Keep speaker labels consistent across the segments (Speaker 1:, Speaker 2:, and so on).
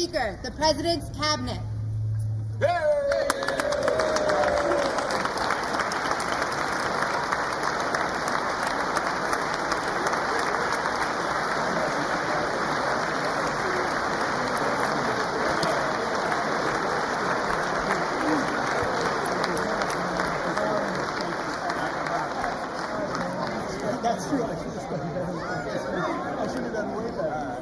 Speaker 1: Speaker, the President's Cabinet.
Speaker 2: That's true. I should have done way better.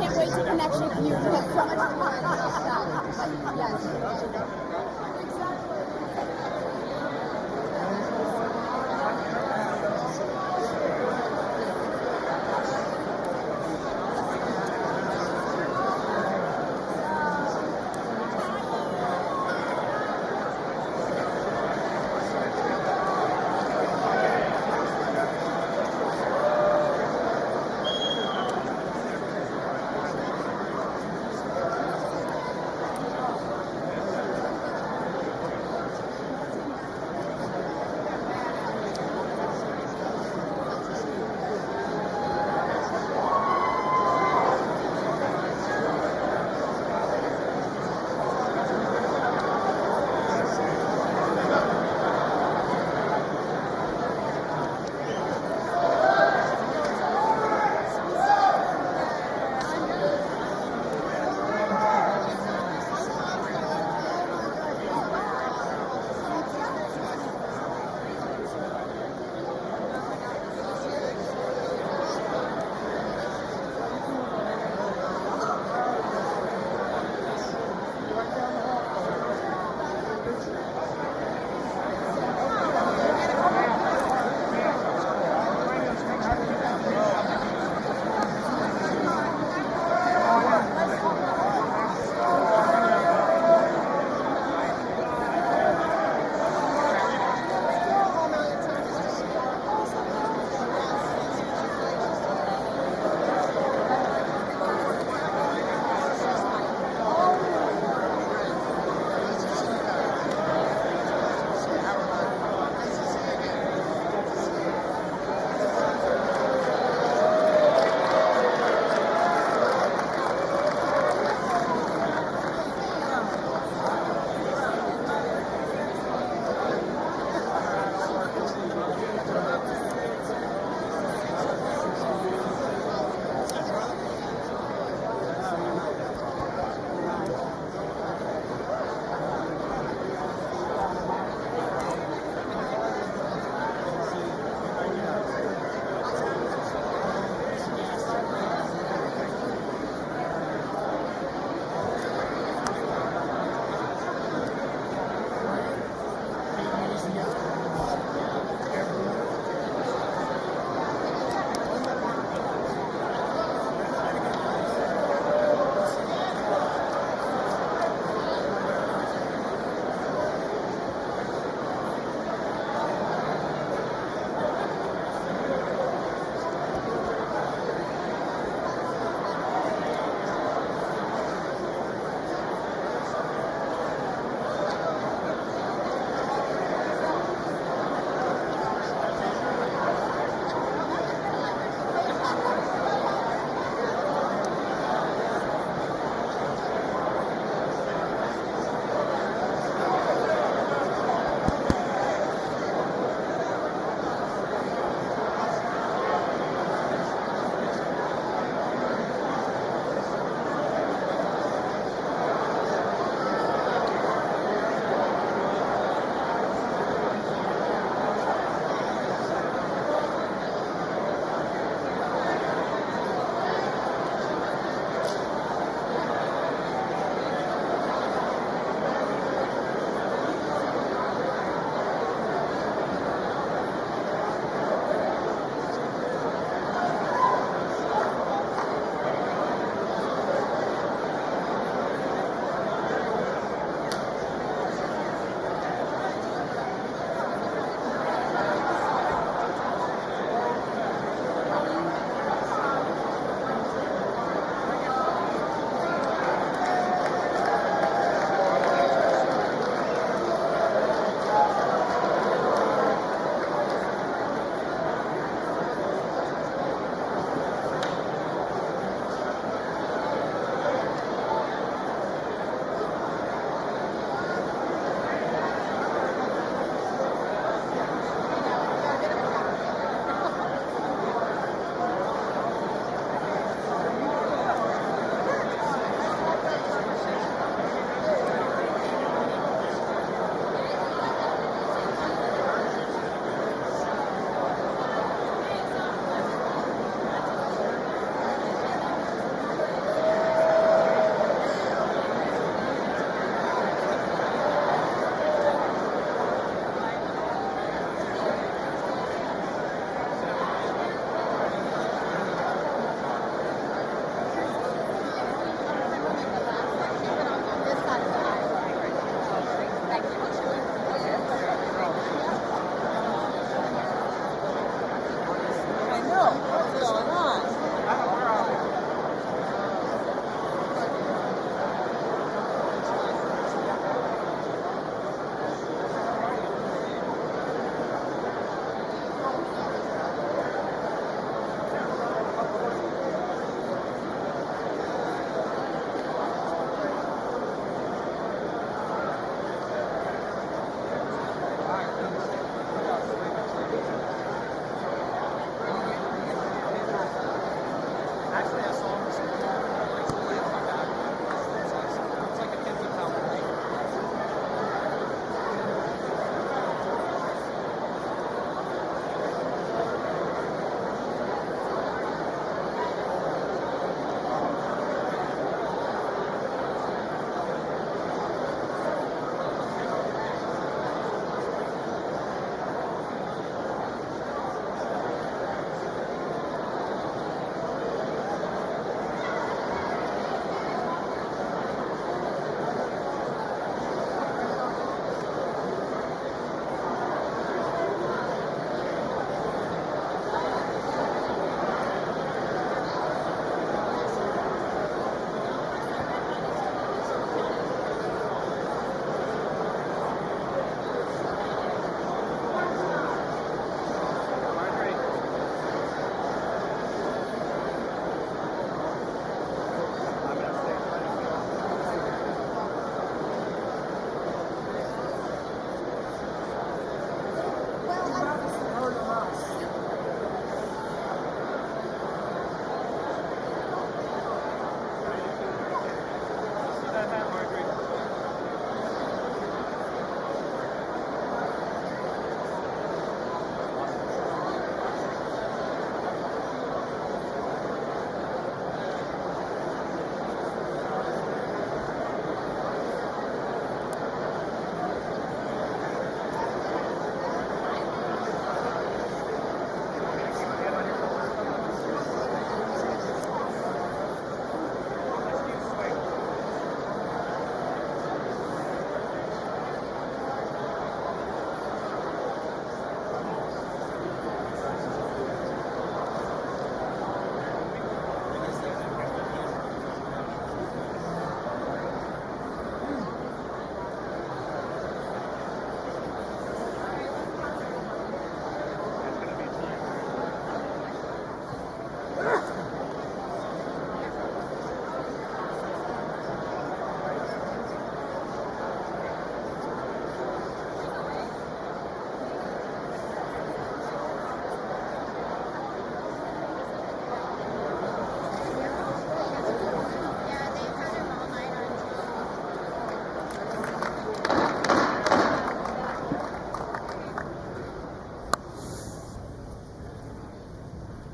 Speaker 3: Can't wait to connect with you. That's so much fun. Yes.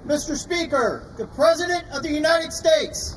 Speaker 4: Mr. Speaker, the President of the United States.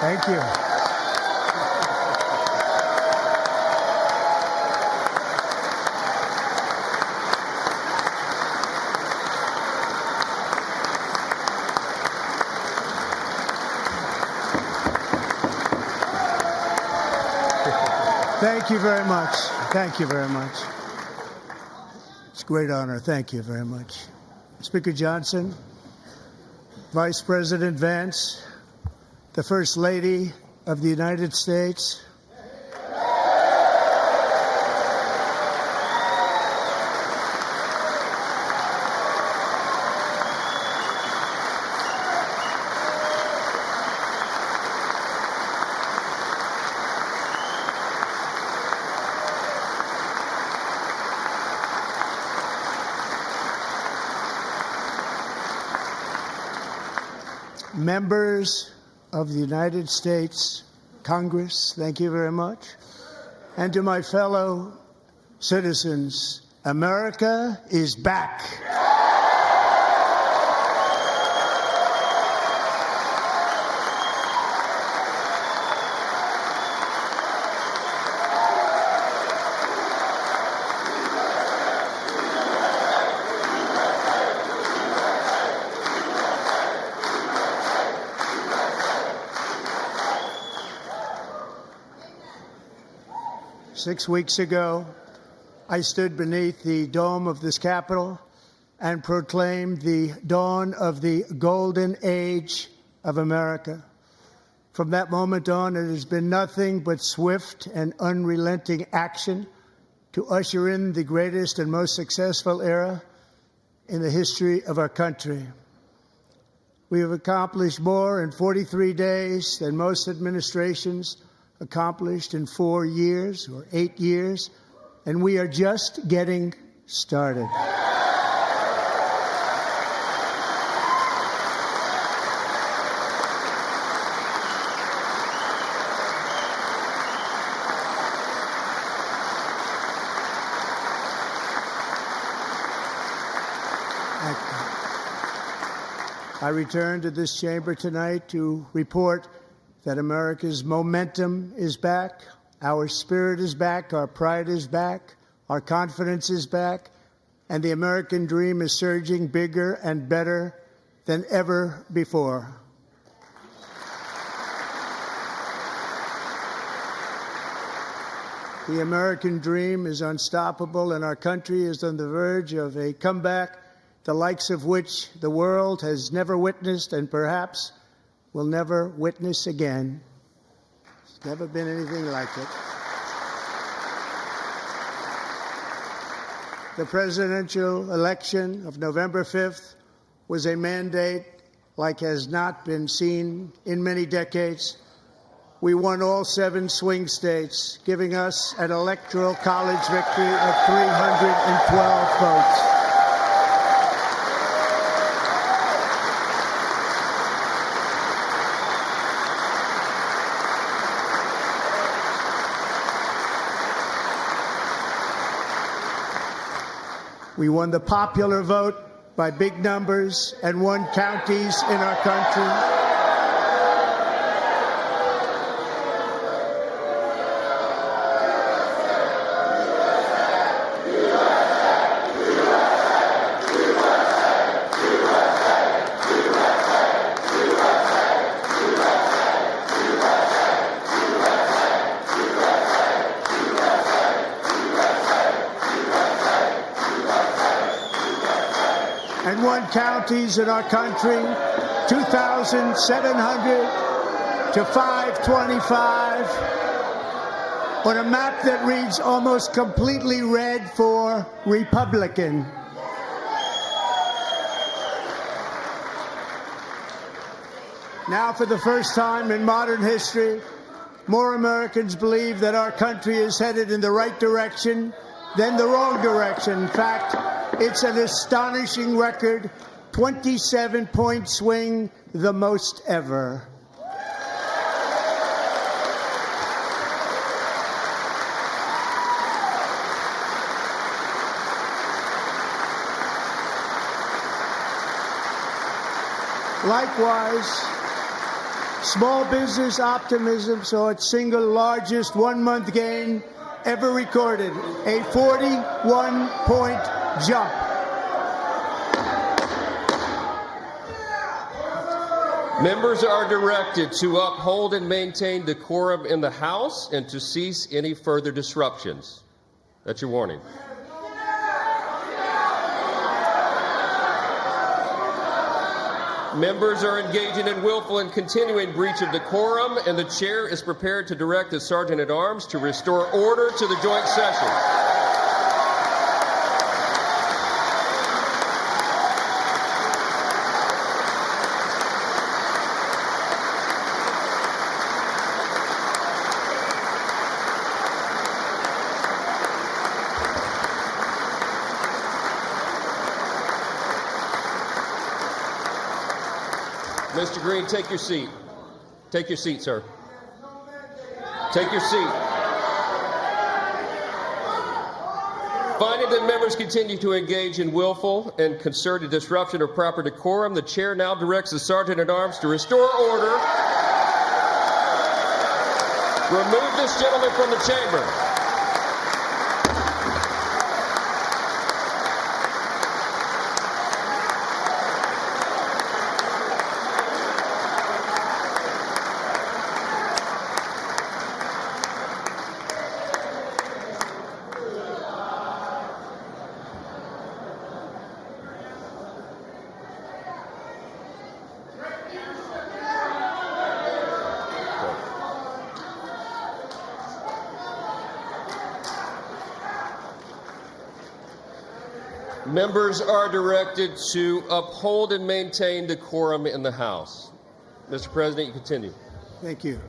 Speaker 2: Thank you. Thank you very much. Thank you very much. It's a great honor. Thank you very much. Speaker Johnson, Vice President Vance, the First Lady of the United States, members of the United States Congress, thank you very much. And to my fellow citizens, America is back. 6 weeks ago, I stood beneath the dome of this Capitol and proclaimed the dawn of the golden age of America. From that moment on, it has been nothing but swift and unrelenting action to usher in the greatest and most successful era in the history of our country. We have accomplished more in 43 days than most administrations accomplished in 4 years or 8 years, and we are just getting started. I return to this chamber tonight to report that America's momentum is back, our spirit is back, our pride is back, our confidence is back, and the American dream is surging bigger and better than ever before. The American dream is unstoppable, and our country is on the verge of a comeback, the likes of which the world has never witnessed and perhaps will never witness again. There's never been anything like it. The presidential election of November 5th was a mandate like has not been seen in many decades. We won all 7 swing states, giving us an electoral college victory of 312 votes. We won the popular vote by big numbers and won counties in our country. And won counties in our country, 2,700 to 525, on a map that reads almost completely red for Republican. Now, for the first time in modern history, more Americans believe that our country is headed in the right direction than the wrong direction. In fact, it's an astonishing record, 27-point swing, the most ever. Likewise, Small business optimism saw its single largest one-month gain ever recorded, a 41-point jump.
Speaker 5: Members are directed to uphold and maintain decorum in the House and to cease any further disruptions. That's your warning. Members are engaging in willful and continuing breach of decorum, and the chair is prepared to direct the Sergeant-at-Arms to restore order to the joint session. Mr. Green, take your seat. Take your seat, sir. Take your seat. Finding that members continue to engage in willful and concerted disruption of proper decorum, the chair now directs the Sergeant-at-Arms to restore order. Remove this gentleman from the chamber. Members are directed to uphold and maintain decorum in the House. Mr. President, you continue.
Speaker 2: Thank you.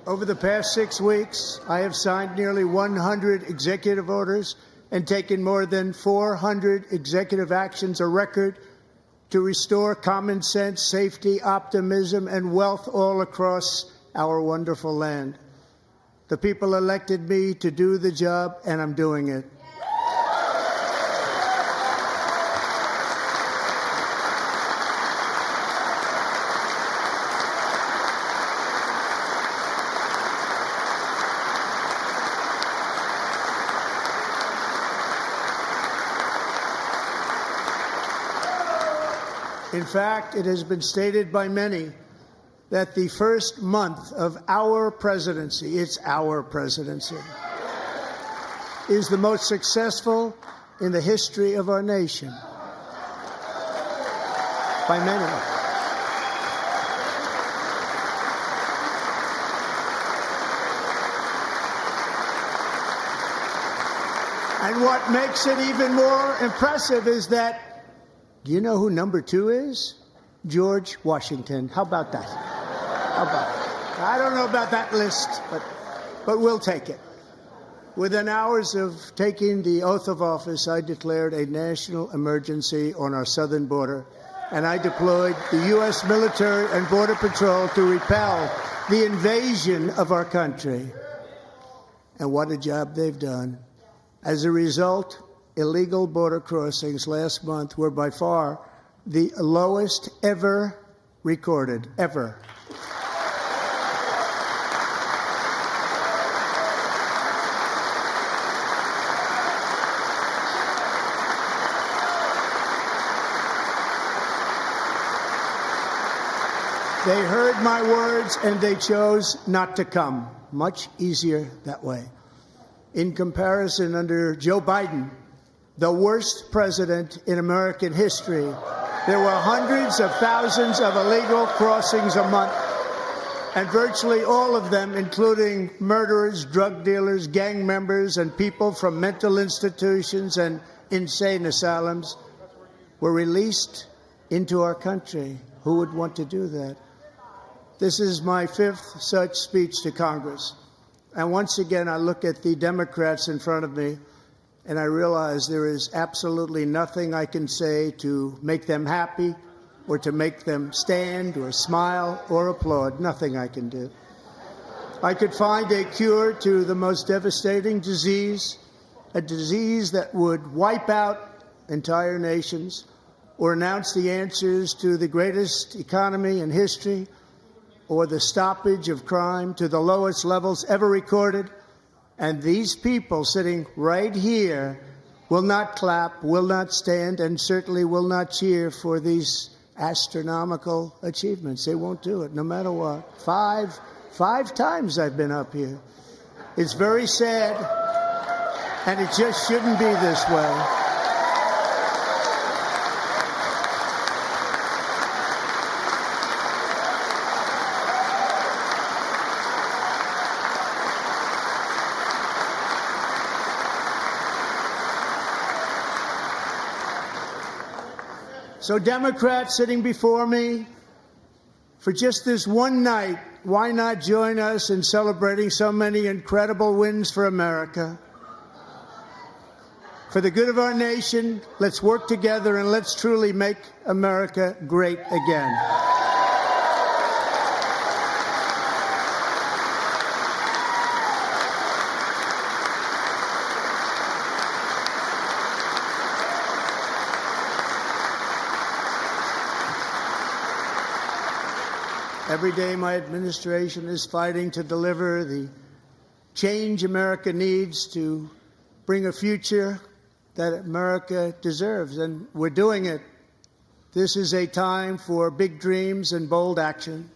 Speaker 2: Over the past 6 weeks, I have signed nearly 100 executive orders and taken more than 400 executive actions, a record, to restore common sense, safety, optimism, and wealth all across our wonderful land. The people elected me to do the job, and I'm doing it. In fact, it has been stated by many that the first month of our presidency, it's our presidency, is the most successful in the history of our nation. By many. And what makes it even more impressive is that, do you know who number 2 is? George Washington. How about that? How about it? I don't know about that list, but we'll take it. Within hours of taking the oath of office, I declared a national emergency on our southern border, and I deployed the U.S. military and Border Patrol to repel the invasion of our country. And what a job they've done. As a result, illegal border crossings last month were by far the lowest ever recorded, ever. They heard my words and they chose not to come. Much easier that way. In comparison, under Joe Biden, the worst president in American history, there were hundreds of thousands of illegal crossings a month, and virtually all of them, including murderers, drug dealers, gang members, and people from mental institutions and insane asylums, were released into our country. Who would want to do that? This is my 5th such speech to Congress. And once again, I look at the Democrats in front of me, and I realize there is absolutely nothing I can say to make them happy or to make them stand or smile or applaud. Nothing I can do. I could find a cure to the most devastating disease, a disease that would wipe out entire nations, or announce the answers to the greatest economy in history or the stoppage of crime to the lowest levels ever recorded. And these people sitting right here will not clap, will not stand, and certainly will not cheer for these astronomical achievements. They won't do it, no matter what. Five times I've been up here. It's very sad, and it just shouldn't be this way. So Democrats sitting before me, for just this one night, why not join us in celebrating so many incredible wins for America? For the good of our nation, let's work together and let's truly make America great again. Every day, my administration is fighting to deliver the change America needs to bring a future that America deserves, and we're doing it. This is a time for big dreams and bold action.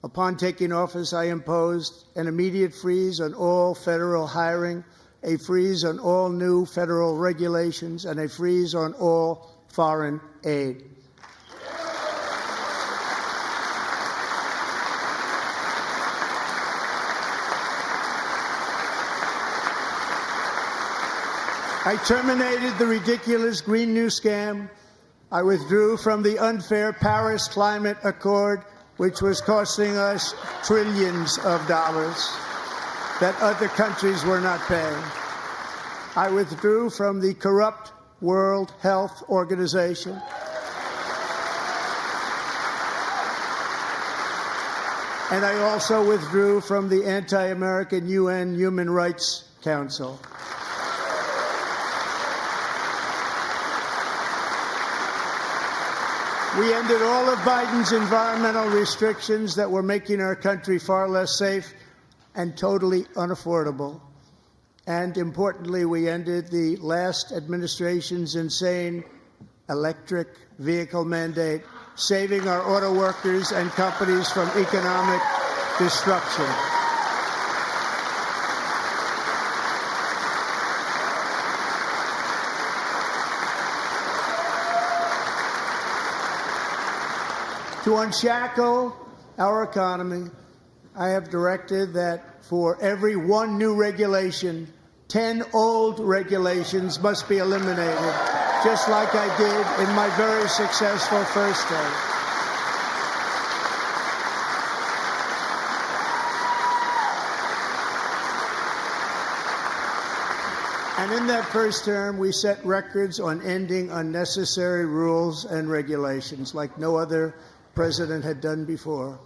Speaker 2: Upon taking office, I imposed an immediate freeze on all federal hiring, a freeze on all new federal regulations, and a freeze on all foreign aid. I terminated the ridiculous Green New Scam. I withdrew from the unfair Paris Climate Accord, which was costing us trillions of dollars that other countries were not paying. I withdrew from the corrupt World Health Organization. And I also withdrew from the anti-American UN Human Rights Council. We ended all of Biden's environmental restrictions that were making our country far less safe and totally unaffordable. And importantly, we ended the last administration's insane electric vehicle mandate, saving our auto workers and companies from economic destruction. To unshackle our economy, I have directed that for every one new regulation, 10 old regulations must be eliminated, just like I did in my very successful first day. And in that first term, we set records on ending unnecessary rules and regulations like no other president had done before.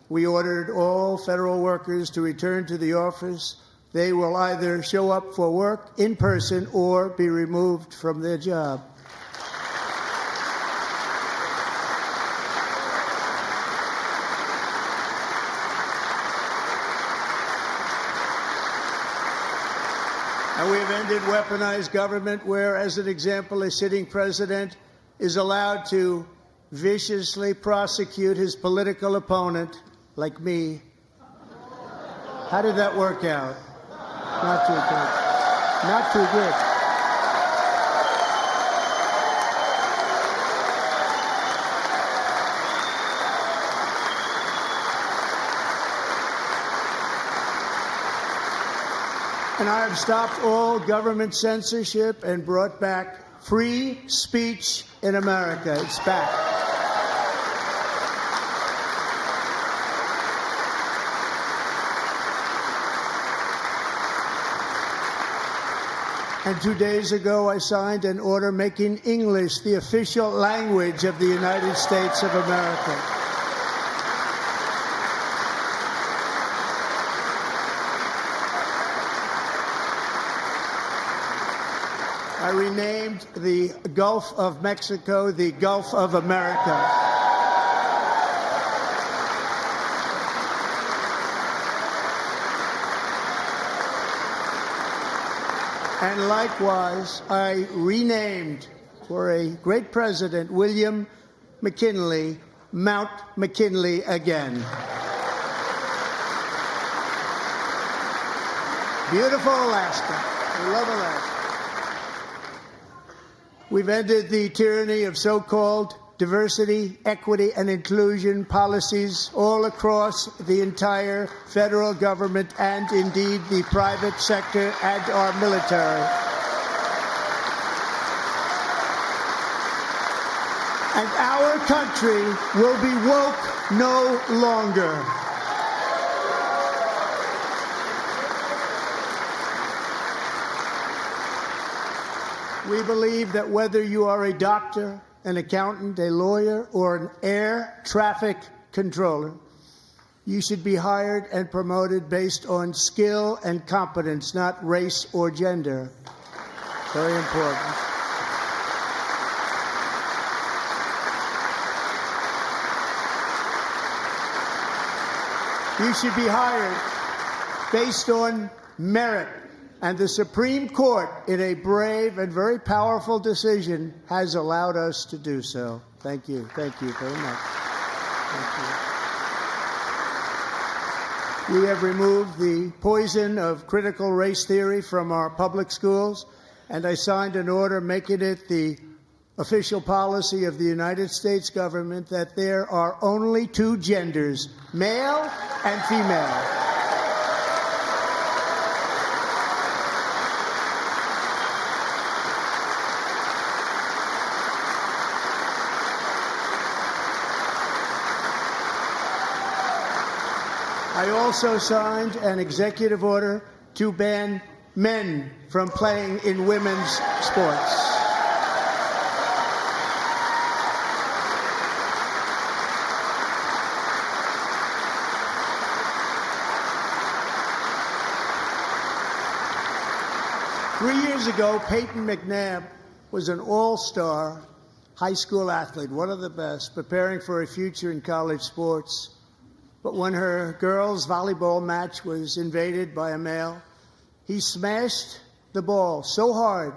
Speaker 2: We ordered all federal workers to return to the office. They will either show up for work in person or be removed from their job. And we have ended weaponized government where, as an example, a sitting president is allowed to viciously prosecute his political opponent, like me. How did that work out? Not too good. Not too good. And I have stopped all government censorship and brought back free speech in America. It's back. And 2 days ago, I signed an order making English the official language of the United States of America. I renamed the Gulf of Mexico the Gulf of America. And likewise, I renamed, for a great president, William McKinley, Mount McKinley again. Beautiful Alaska. We love Alaska. We've ended the tyranny of so-called diversity, equity, and inclusion policies all across the entire federal government and indeed the private sector and our military. And our country will be woke no longer. We believe that whether you are a doctor, an accountant, a lawyer, or an air traffic controller, you should be hired and promoted based on skill and competence, not race or gender. Very important. You should be hired based on merit. And the Supreme Court, in a brave and very powerful decision, has allowed us to do so. Thank you. Thank you very much. Thank you. We have removed the poison of critical race theory from our public schools, and I signed an order making it the official policy of the United States government that there are only two genders, male and female. I also signed an executive order to ban men from playing in women's sports. Three years ago, Peyton McNabb was an all-star high school athlete, one of the best, preparing for a future in college sports. But when her girls' volleyball match was invaded by a male, he smashed the ball so hard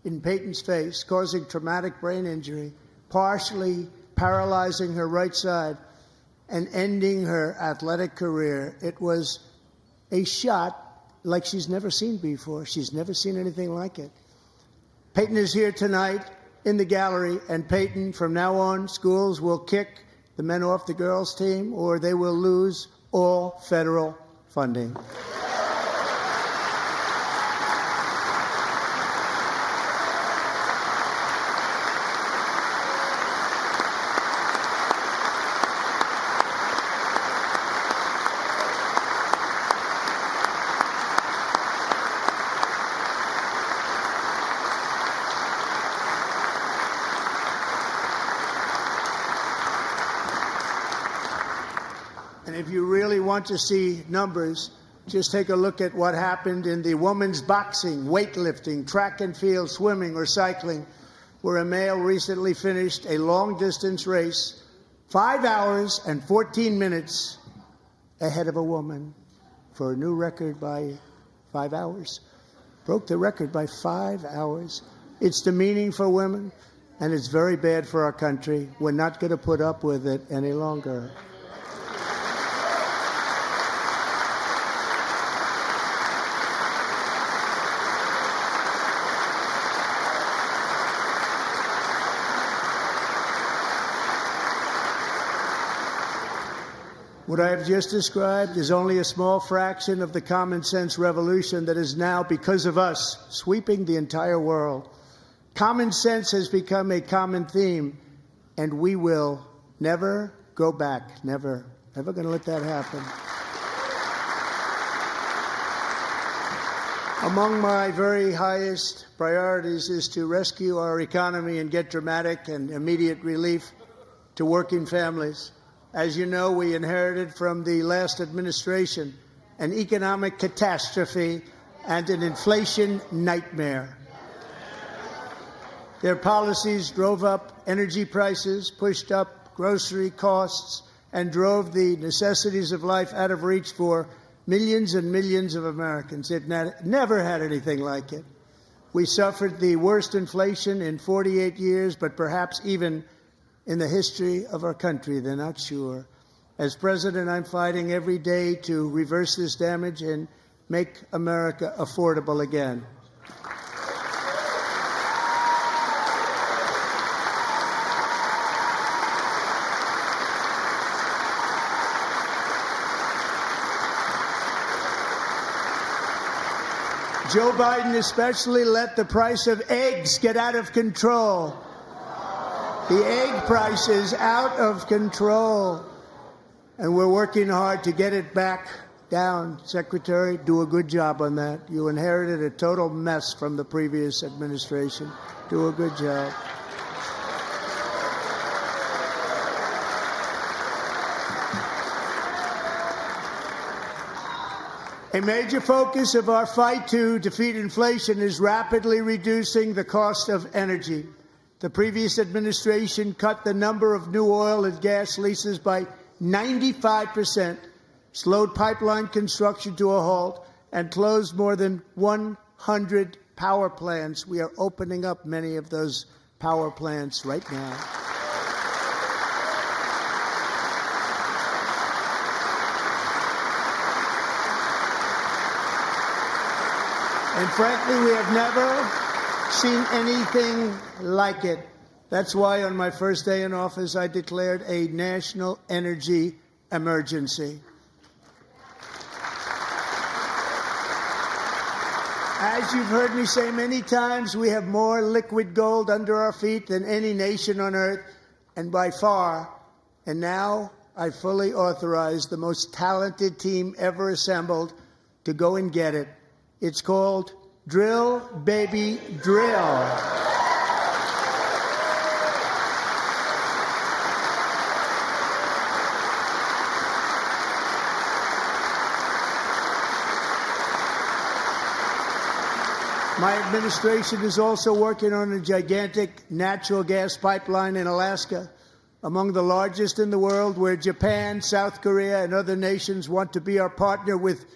Speaker 2: in Peyton's face, causing traumatic brain injury, partially paralyzing her right side and ending her athletic career. It was a shot like she's never seen before. She's never seen anything like it. Peyton is here tonight in the gallery, and Peyton, from now on, schools will kick the men off the girls' team, or they will lose all federal funding. If you really want to see numbers, just take a look at what happened in the women's boxing, weightlifting, track and field, swimming, or cycling, where a male recently finished a long-distance race 5 hours and 14 minutes ahead of a woman for a new record by 5 hours. Broke the record by 5 hours. It's demeaning for women, and it's very bad for our country. We're not going to put up with it any longer. What I have just described is only a small fraction of the common sense revolution that is now, because of us, sweeping the entire world. Common sense has become a common theme, and we will never go back. Never. Never going to let that happen. Among my very highest priorities is to rescue our economy and get dramatic and immediate relief to working families. As you know, we inherited from the last administration an economic catastrophe and an inflation nightmare. Their policies drove up energy prices, pushed up grocery costs, and drove the necessities of life out of reach for millions and millions of Americans. It never had anything like it. We suffered the worst inflation in 48 years, but perhaps even in the history of our country. They're not sure. As president, I'm fighting every day to reverse this damage and make America affordable again. Joe Biden especially let the price of eggs get out of control. The egg price is out of control, and we're working hard to get it back down. Secretary, do a good job on that. You inherited a total mess from the previous administration. Do a good job. A major focus of our fight to defeat inflation is rapidly reducing the cost of energy. The previous administration cut the number of new oil and gas leases by 95%, slowed pipeline construction to a halt, and closed more than 100 power plants. We are opening up many of those power plants right now. And frankly, we have never seen anything like it. That's why on my first day in office, I declared a national energy emergency. As you've heard me say many times, we have more liquid gold under our feet than any nation on earth, and by far. And now I fully authorize the most talented team ever assembled to go and get it. It's called Drill, Baby, Drill. My administration is also working on a gigantic natural gas pipeline in Alaska, among the largest in the world, where Japan, South Korea, and other nations want to be our partner with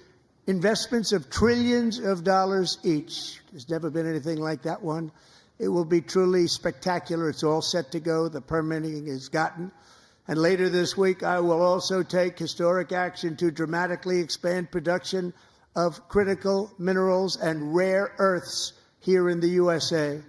Speaker 2: investments of trillions of dollars each. There's never been anything like that one. It will be truly spectacular. It's all set to go. The permitting is gotten. And later this week, I will also take historic action to dramatically expand production of critical minerals and rare earths here in the USA.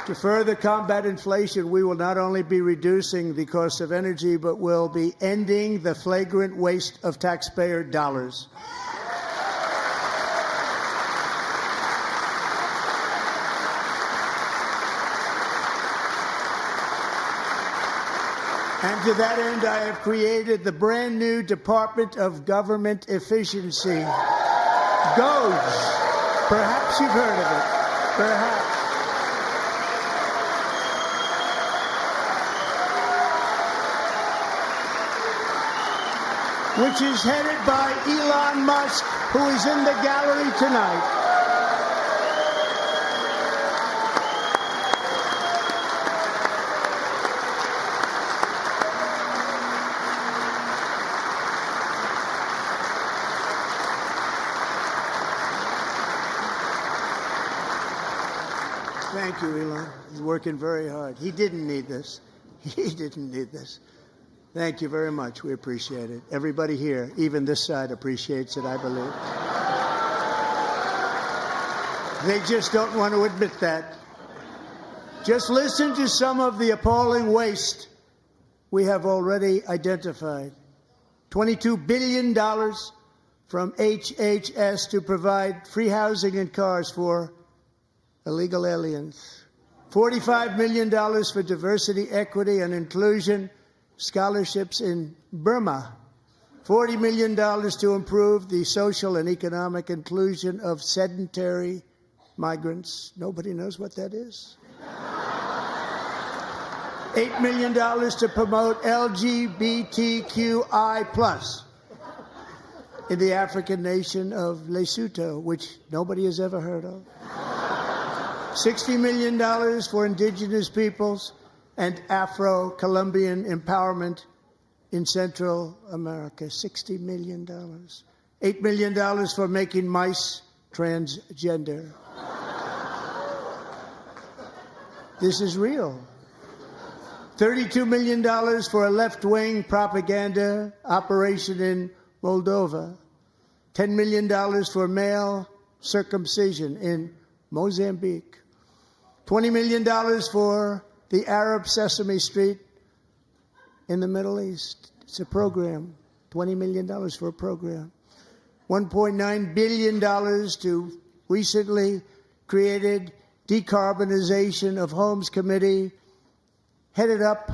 Speaker 2: To further combat inflation, we will not only be reducing the cost of energy, but will be ending the flagrant waste of taxpayer dollars. And to that end, I have created the brand new Department of Government Efficiency, GOES. Perhaps you've heard of it. Perhaps. Which is headed by Elon Musk, who is in the gallery tonight. Thank you, Elon. He's working very hard. He didn't need this. He didn't need this. Thank you very much. We appreciate it. Everybody here, even this side, appreciates it, I believe. They just don't want to admit that. Just listen to some of the appalling waste we have already identified. $22 billion from HHS to provide free housing and cars for illegal aliens. $45 million for diversity, equity, and inclusion scholarships in Burma. $40 million to improve the social and economic inclusion of sedentary migrants. Nobody knows what that is. $8 million to promote LGBTQI+ in the African nation of Lesotho, which nobody has ever heard of. $60 million for indigenous peoples and Afro-Colombian empowerment in Central America. $60 million. $8 million for making mice transgender. This is real. $32 million for a left-wing propaganda operation in Moldova. $10 million for male circumcision in Mozambique. $20 million for the Arab Sesame Street in the Middle East. It's a program. $20 million for a program. $1.9 billion to recently created Decarbonization of Homes Committee, headed up,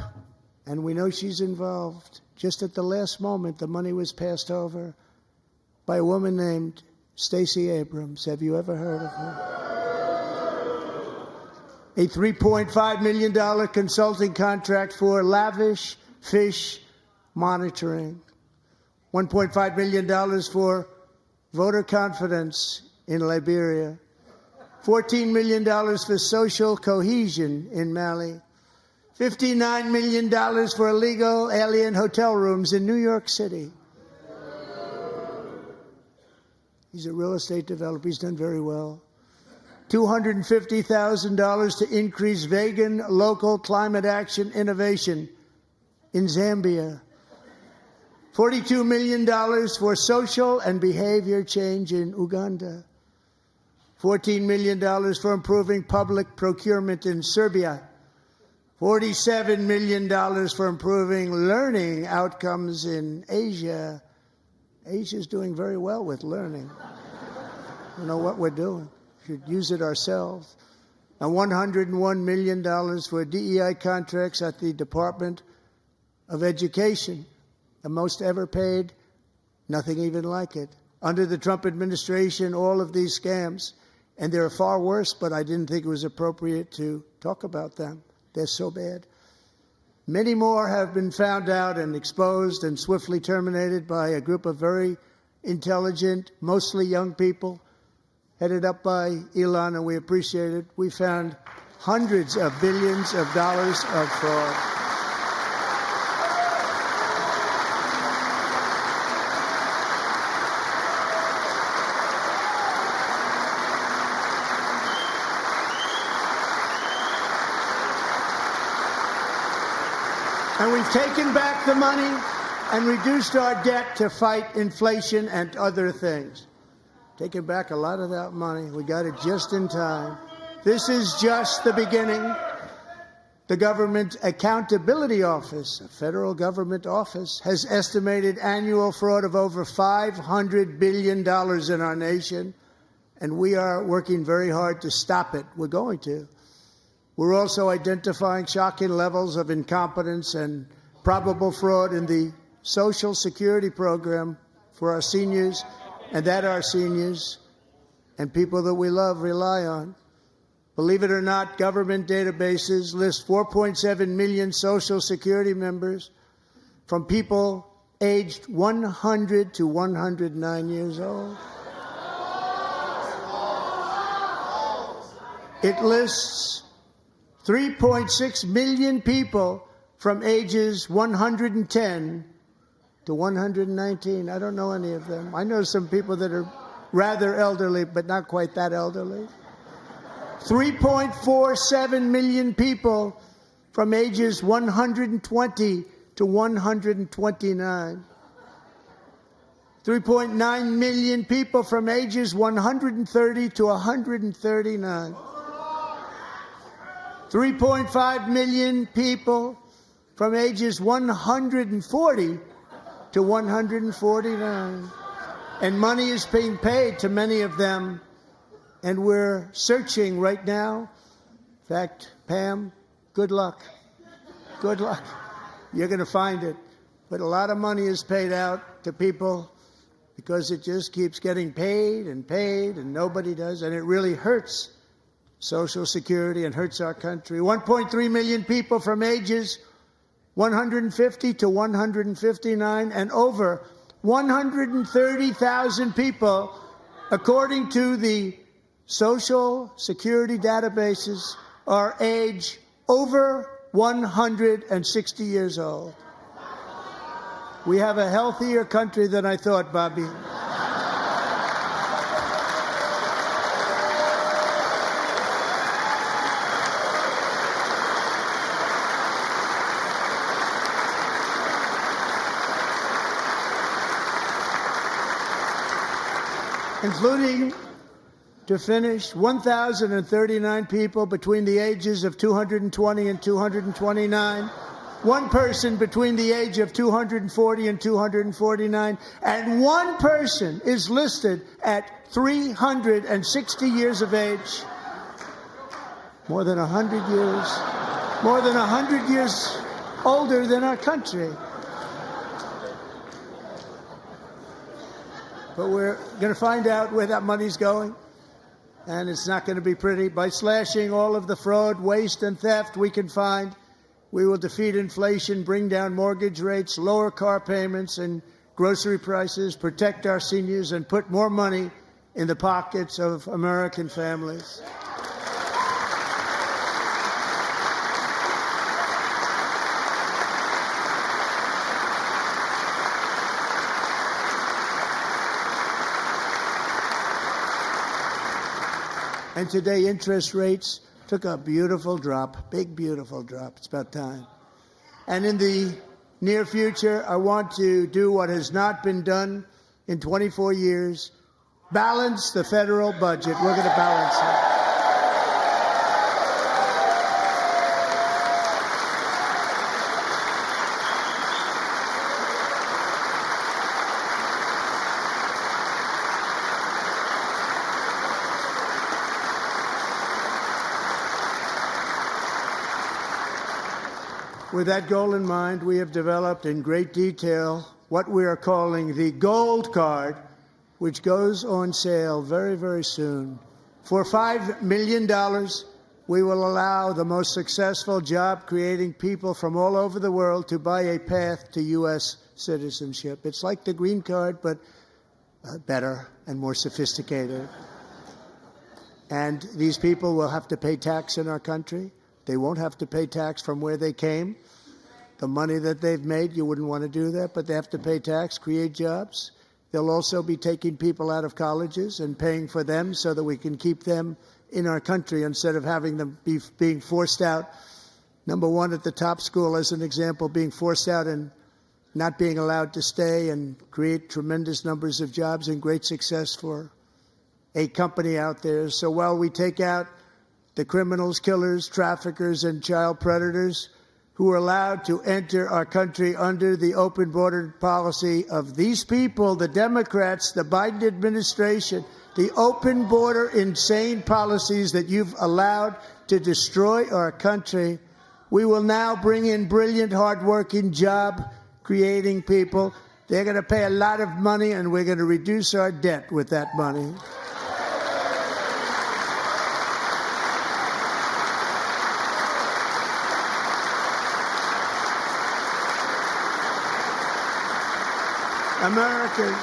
Speaker 2: and we know she's involved. Just at the last moment, the money was passed over by a woman named Stacey Abrams. Have you ever heard of her? A $3.5 million consulting contract for lavish fish monitoring. $1.5 million for voter confidence in Liberia. $14 million for social cohesion in Mali. $59 million for illegal alien hotel rooms in New York City. He's a real estate developer. He's done very well. $250,000 to increase vegan local climate action innovation in Zambia. $42 million for social and behavior change in Uganda. $14 million for improving public procurement in Serbia. $47 million for improving learning outcomes in Asia. Asia's doing very well with learning. I don't know what we're doing. We should use it ourselves. And $101 million for DEI contracts at the Department of Education. The most ever paid, nothing even like it. Under the Trump administration, all of these scams, and they're far worse, but I didn't think it was appropriate to talk about them. They're so bad. Many more have been found out and exposed and swiftly terminated by a group of very intelligent, mostly young people, headed up by Elon, and we appreciate it. We found hundreds of billions of dollars of fraud. And we've taken back the money and reduced our debt to fight inflation and other things. Taken back a lot of that money. We got it just in time. This is just the beginning. The Government Accountability Office, a federal government office, has estimated annual fraud of over $500 billion in our nation, and we are working very hard to stop it. We're going to. We're also identifying shocking levels of incompetence and probable fraud in the Social Security program for our seniors, and that our seniors and people that we love rely on. Believe it or not, government databases list 4.7 million Social Security members from people aged 100 to 109 years old. It lists 3.6 million people from ages 110 to 119. I don't know any of them. I know some people that are rather elderly, but not quite that elderly. 3.47 million people from ages 120 to 129. 3.9 million people from ages 130 to 139. 3.5 million people from ages 140 to 149. And money is being paid to many of them, and we're searching right now. In fact, Pam, good luck. Good luck. You're going to find it. But a lot of money is paid out to people because it just keeps getting paid and nobody does, and it really hurts Social Security and hurts our country. 1.3 million people from ages 150 to 159, and over 130,000 people, according to the Social Security databases, are age over 160 years old. We have a healthier country than I thought, Bobby. Including, to finish, 1,039 people between the ages of 220 and 229, one person between the age of 240 and 249, and one person is listed at 360 years of age. More than 100 years older than our country. But we're going to find out where that money's going, and it's not going to be pretty. By slashing all of the fraud, waste, and theft we can find, we will defeat inflation, bring down mortgage rates, lower car payments and grocery prices, protect our seniors, and put more money in the pockets of American families. And today, interest rates took a beautiful drop, big, beautiful drop. It's about time. And in the near future, I want to do what has not been done in 24 years, balance the federal budget. We're going to balance it. With that goal in mind, we have developed in great detail what we are calling the Gold Card, which goes on sale very, very soon. For $5 million, we will allow the most successful job-creating people from all over the world to buy a path to U.S. citizenship. It's like the green card, but better and more sophisticated. And these people will have to pay tax in our country. They won't have to pay tax from where they came. The money that they've made, you wouldn't want to do that, but they have to pay tax, create jobs. They'll also be taking people out of colleges and paying for them so that we can keep them in our country instead of having them being forced out. Number one, at the top school, as an example, being forced out and not being allowed to stay and create tremendous numbers of jobs and great success for a company out there. So while we take out the criminals, killers, traffickers, and child predators who are allowed to enter our country under the open border policy of these people, the Democrats, the Biden administration, the open border insane policies that you've allowed to destroy our country, we will now bring in brilliant, hardworking, job-creating people. They're going to pay a lot of money, and we're going to reduce our debt with that money. Americans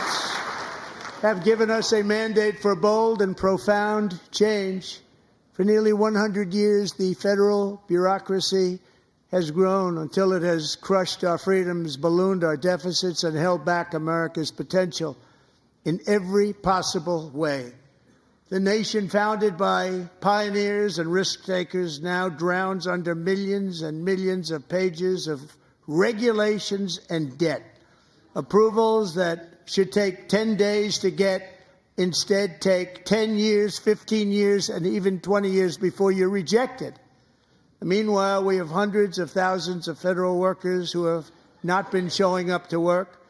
Speaker 2: have given us a mandate for bold and profound change. For nearly 100 years, the federal bureaucracy has grown until it has crushed our freedoms, ballooned our deficits, and held back America's potential in every possible way. The nation founded by pioneers and risk-takers now drowns under millions and millions of pages of regulations and debt. Approvals that should take 10 days to get instead take 10 years, 15 years, and even 20 years before you're rejected. Meanwhile, we have hundreds of thousands of federal workers who have not been showing up to work.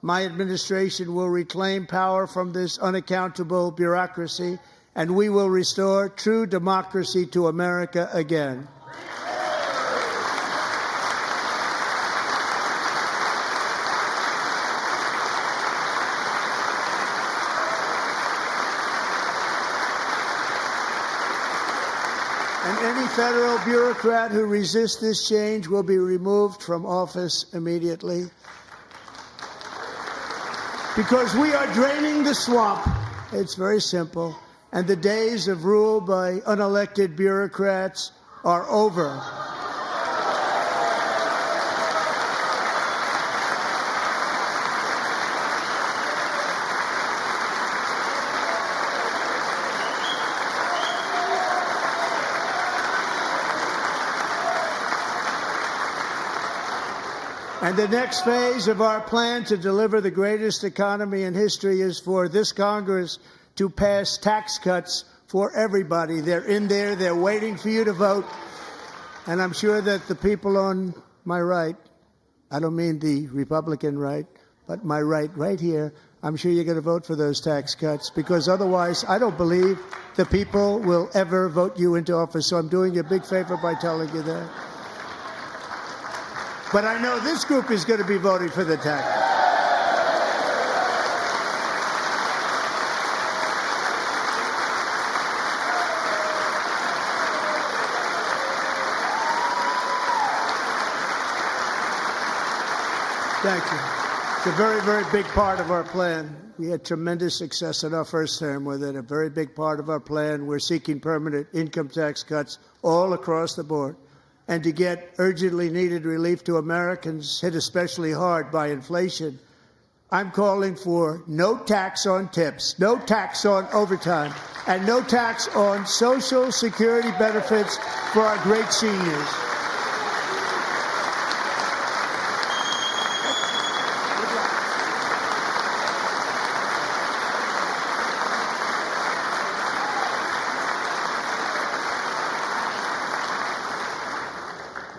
Speaker 2: My administration will reclaim power from this unaccountable bureaucracy, and we will restore true democracy to America again. And any federal bureaucrat who resists this change will be removed from office immediately. Because we are draining the swamp. It's very simple. And the days of rule by unelected bureaucrats are over. And the next phase of our plan to deliver the greatest economy in history is for this Congress to pass tax cuts for everybody. They're in there. They're waiting for you to vote. And I'm sure that the people on my right, I don't mean the Republican right, but my right here, I'm sure you're going to vote for those tax cuts, because otherwise I don't believe the people will ever vote you into office. So I'm doing you a big favor by telling you that. But I know this group is going to be voting for the tax. Thank you. It's a very, very big part of our plan. We had tremendous success in our first term with it. A very big part of our plan. We're seeking permanent income tax cuts all across the board. And to get urgently needed relief to Americans hit especially hard by inflation, I'm calling for no tax on tips, no tax on overtime, and no tax on Social Security benefits for our great seniors.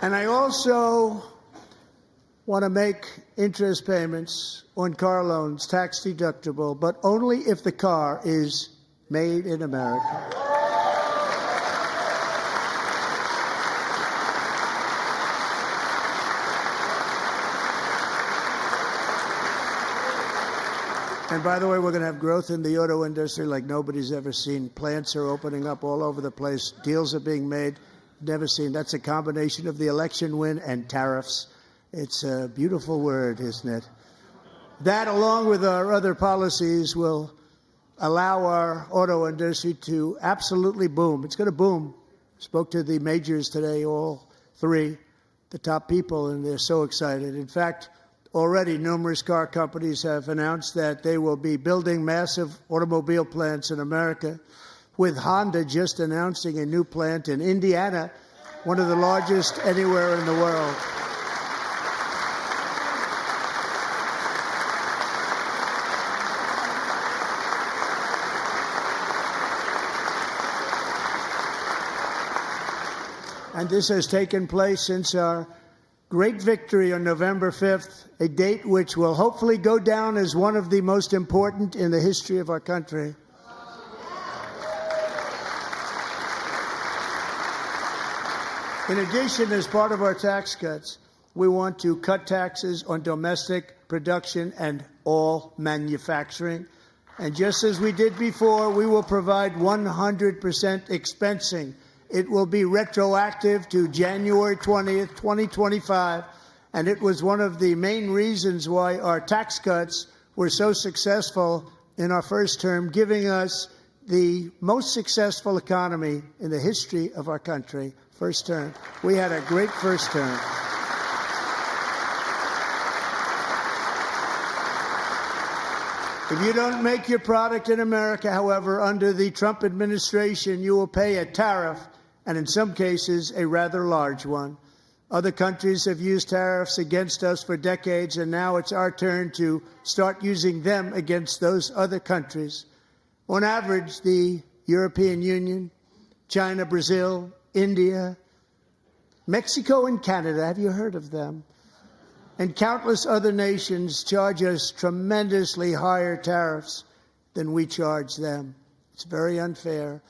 Speaker 2: And I also want to make interest payments on car loans tax deductible, but only if the car is made in America. And by the way, we're going to have growth in the auto industry like nobody's ever seen. Plants are opening up all over the place. Deals are being made. Never seen. That's a combination of the election win and tariffs. It's a beautiful word, isn't it? That, along with our other policies, will allow our auto industry to absolutely boom. It's going to boom. Spoke to the majors today, all three, the top people, and they're so excited. In fact, already numerous car companies have announced that they will be building massive automobile plants in America, with Honda just announcing a new plant in Indiana, one of the largest anywhere in the world. And this has taken place since our great victory on November 5th, a date which will hopefully go down as one of the most important in the history of our country. In addition, as part of our tax cuts, we want to cut taxes on domestic production and all manufacturing. And just as we did before, we will provide 100% expensing. It will be retroactive to January 20th, 2025. And it was one of the main reasons why our tax cuts were so successful in our first term, giving us the most successful economy in the history of our country. First term. We had a great first term. If you don't make your product in America, however, under the Trump administration, you will pay a tariff, and in some cases, a rather large one. Other countries have used tariffs against us for decades, and now it's our turn to start using them against those other countries. On average, the European Union, China, Brazil, India, Mexico, and Canada, have you heard of them? And countless other nations charge us tremendously higher tariffs than we charge them. It's very unfair.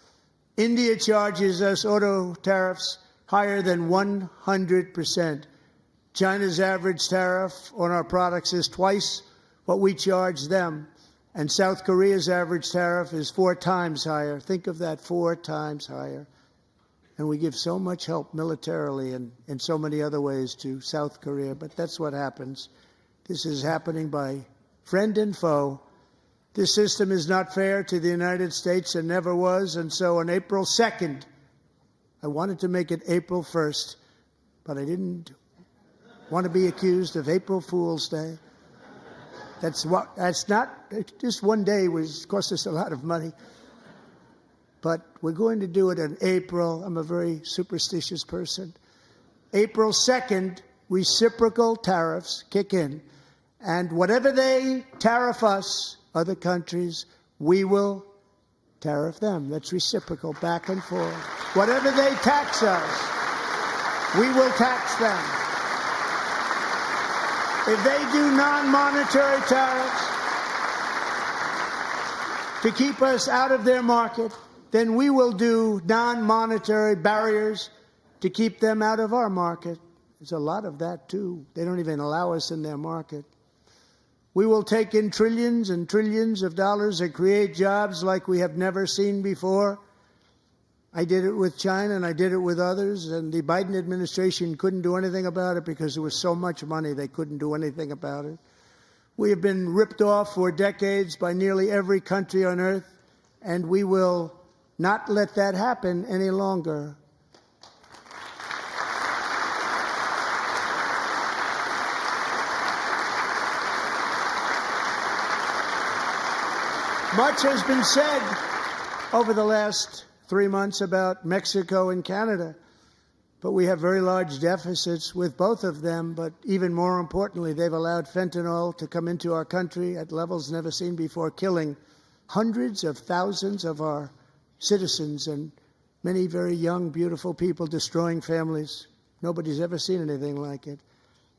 Speaker 2: India charges us auto tariffs higher than 100%. China's average tariff on our products is twice what we charge them. And South Korea's average tariff is 4 times higher. Think of that, 4 times higher. And we give so much help militarily and in so many other ways to South Korea. But that's what happens. This is happening by friend and foe. This system is not fair to the United States and never was. And so on April 2nd, I wanted to make it April 1st, but I didn't want to be accused of April Fool's Day. That's not, just one day was cost us a lot of money. But we're going to do it in April. I'm a very superstitious person. April 2nd, reciprocal tariffs kick in. And whatever they tariff us, other countries, we will tariff them. That's reciprocal, back and forth. Whatever they tax us, we will tax them. If they do non-monetary tariffs to keep us out of their market, then we will do non-monetary barriers to keep them out of our market. There's a lot of that, too. They don't even allow us in their market. We will take in trillions and trillions of dollars and create jobs like we have never seen before. I did it with China, and I did it with others, and the Biden administration couldn't do anything about it because there was so much money they couldn't do anything about it. We have been ripped off for decades by nearly every country on earth, and we will not let that happen any longer. Much has been said over the last 3 months about Mexico and Canada, but we have very large deficits with both of them. But even more importantly, they've allowed fentanyl to come into our country at levels never seen before, killing hundreds of thousands of our citizens and many very young, beautiful people, destroying families. Nobody's ever seen anything like it.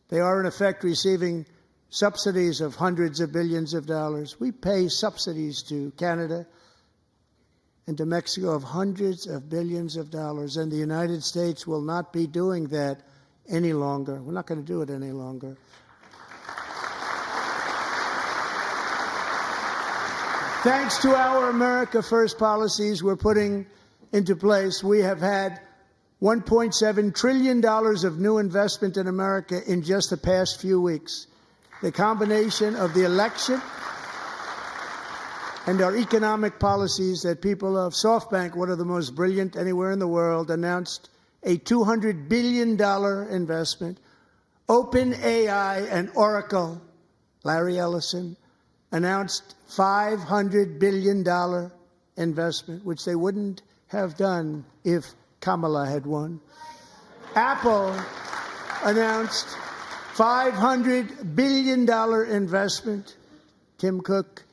Speaker 2: They are, in effect, receiving subsidies of hundreds of billions of dollars. We pay subsidies to Canada and to Mexico of hundreds of billions of dollars, and the United States will not be doing that any longer. We're not going to do it any longer. Thanks to our America First policies we're putting into place, we have had $1.7 trillion of new investment in America in just the past few weeks. The combination of the election and our economic policies that people of SoftBank, one of the most brilliant anywhere in the world, announced a $200 billion investment. OpenAI and Oracle, Larry Ellison, announced $500 billion investment, which they wouldn't have done if Kamala had won. Apple announced $500 billion investment. Tim Cook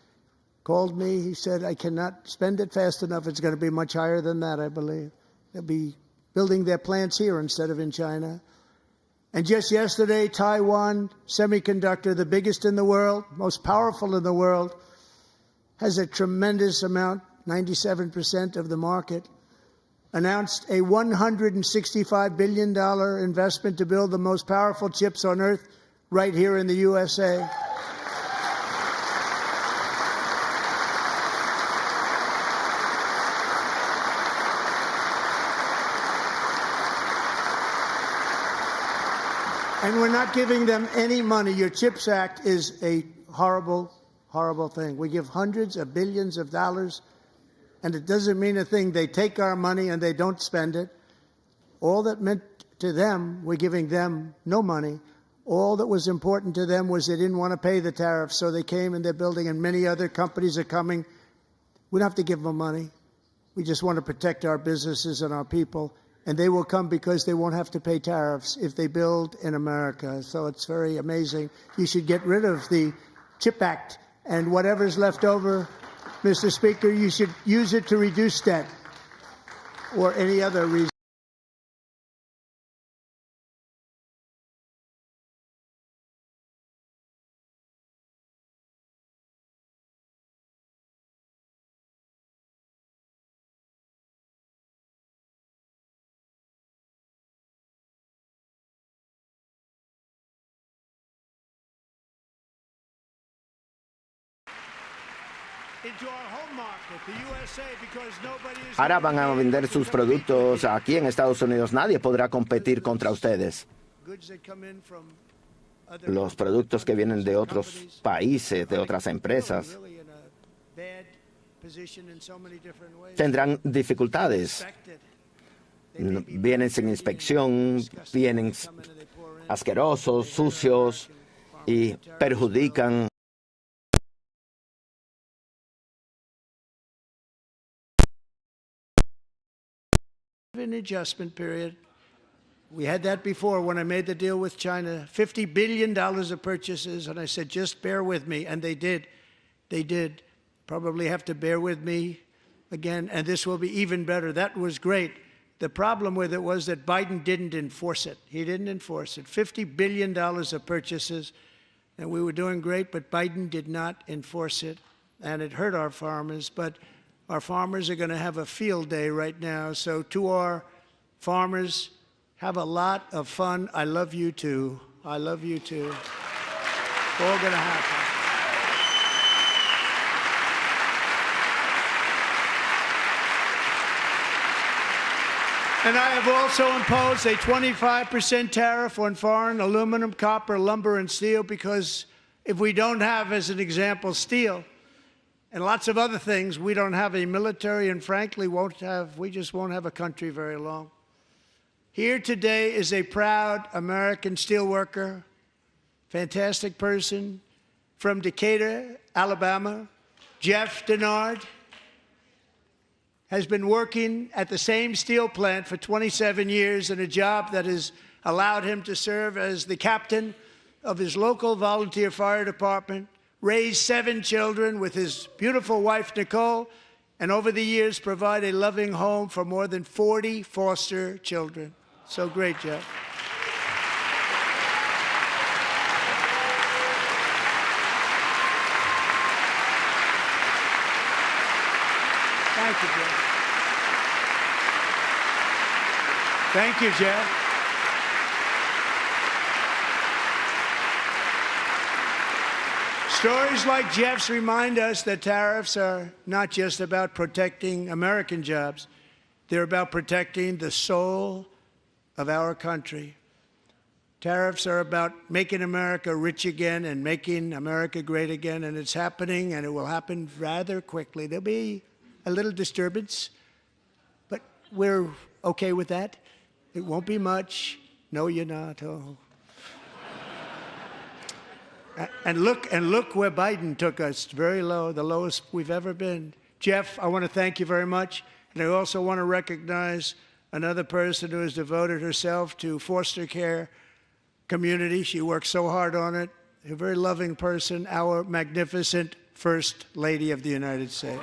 Speaker 2: called me. He said, I cannot spend it fast enough. It's going to be much higher than that, I believe. They'll be building their plants here instead of in China. And just yesterday, Taiwan Semiconductor, the biggest in the world, most powerful in the world, has a tremendous amount, 97% of the market, announced a $165 billion investment to build the most powerful chips on earth right here in the USA. And we're not giving them any money. Your CHIPS Act is a horrible, horrible thing. We give hundreds of billions of dollars, and it doesn't mean a thing. They take our money and they don't spend it. All that meant to them, we're giving them no money. All that was important to them was they didn't want to pay the tariffs, so they came and they're building, and many other companies are coming. We don't have to give them money. We just want to protect our businesses and our people. And they will come because they won't have to pay tariffs if they build in America. So it's very amazing. You should get rid of the CHIP Act, and whatever's left over, Mr. Speaker, you should use it to reduce debt or any other reason.
Speaker 6: Ahora van a vender sus productos aquí en Estados Unidos. Nadie podrá competir contra ustedes. Los productos que vienen de otros países, de otras empresas, tendrán dificultades. Vienen sin inspección, vienen asquerosos, sucios y perjudican.
Speaker 2: An adjustment period. We had that before when I made the deal with China, $50 billion of purchases, and I said, just bear with me, and they did. They did. Probably have to bear with me again, and this will be even better. That was great. The problem with it was that Biden didn't enforce it. He didn't enforce it. $50 billion of purchases, and we were doing great, but Biden did not enforce it, and it hurt our farmers, but our farmers are going to have a field day right now. So to our farmers, have a lot of fun. I love you too. I love you too. It's all going to happen. And I have also imposed a 25% tariff on foreign aluminum, copper, lumber, and steel, because if we don't have, as an example, steel, and lots of other things, we don't have a military, and frankly, we just won't have a country very long. Here today is a proud American steelworker, fantastic person from Decatur, Alabama. Jeff Denard has been working at the same steel plant for 27 years in a job that has allowed him to serve as the captain of his local volunteer fire department, raised 7 children with his beautiful wife, Nicole, and over the years provide a loving home for more than 40 foster children. So great, Jeff. Thank you, Jeff. Thank you, Jeff. Stories like Jeff's remind us that tariffs are not just about protecting American jobs. They're about protecting the soul of our country. Tariffs are about making America rich again and making America great again, and it's happening, and it will happen rather quickly. There'll be a little disturbance, but we're okay with that. It won't be much. No, you're not. Oh. And look where Biden took us, very low, the lowest we've ever been. Jeff, I want to thank you very much. And I also want to recognize another person who has devoted herself to foster care community. She works so hard on it. A very loving person, our magnificent First Lady of the United States.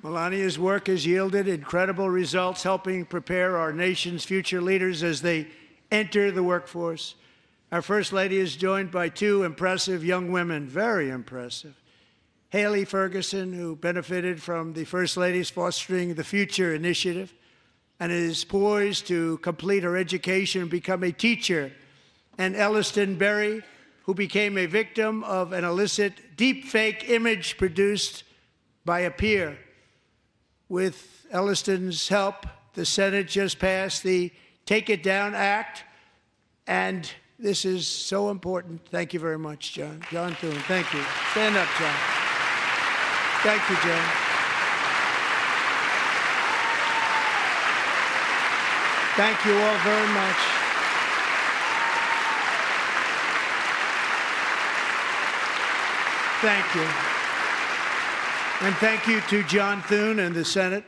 Speaker 2: Melania's work has yielded incredible results, helping prepare our nation's future leaders as they enter the workforce. Our First Lady is joined by 2 impressive young women, very impressive. Haley Ferguson, who benefited from the First Lady's Fostering the Future initiative and is poised to complete her education and become a teacher. And Elliston Berry, who became a victim of an illicit deepfake image produced by a peer. With Elliston's help, the Senate just passed the Take It Down Act, and this is so important. Thank you very much, John. John Thune, thank you. Stand up, John. Thank you, John. Thank you all very much. Thank you. And thank you to John Thune and the Senate.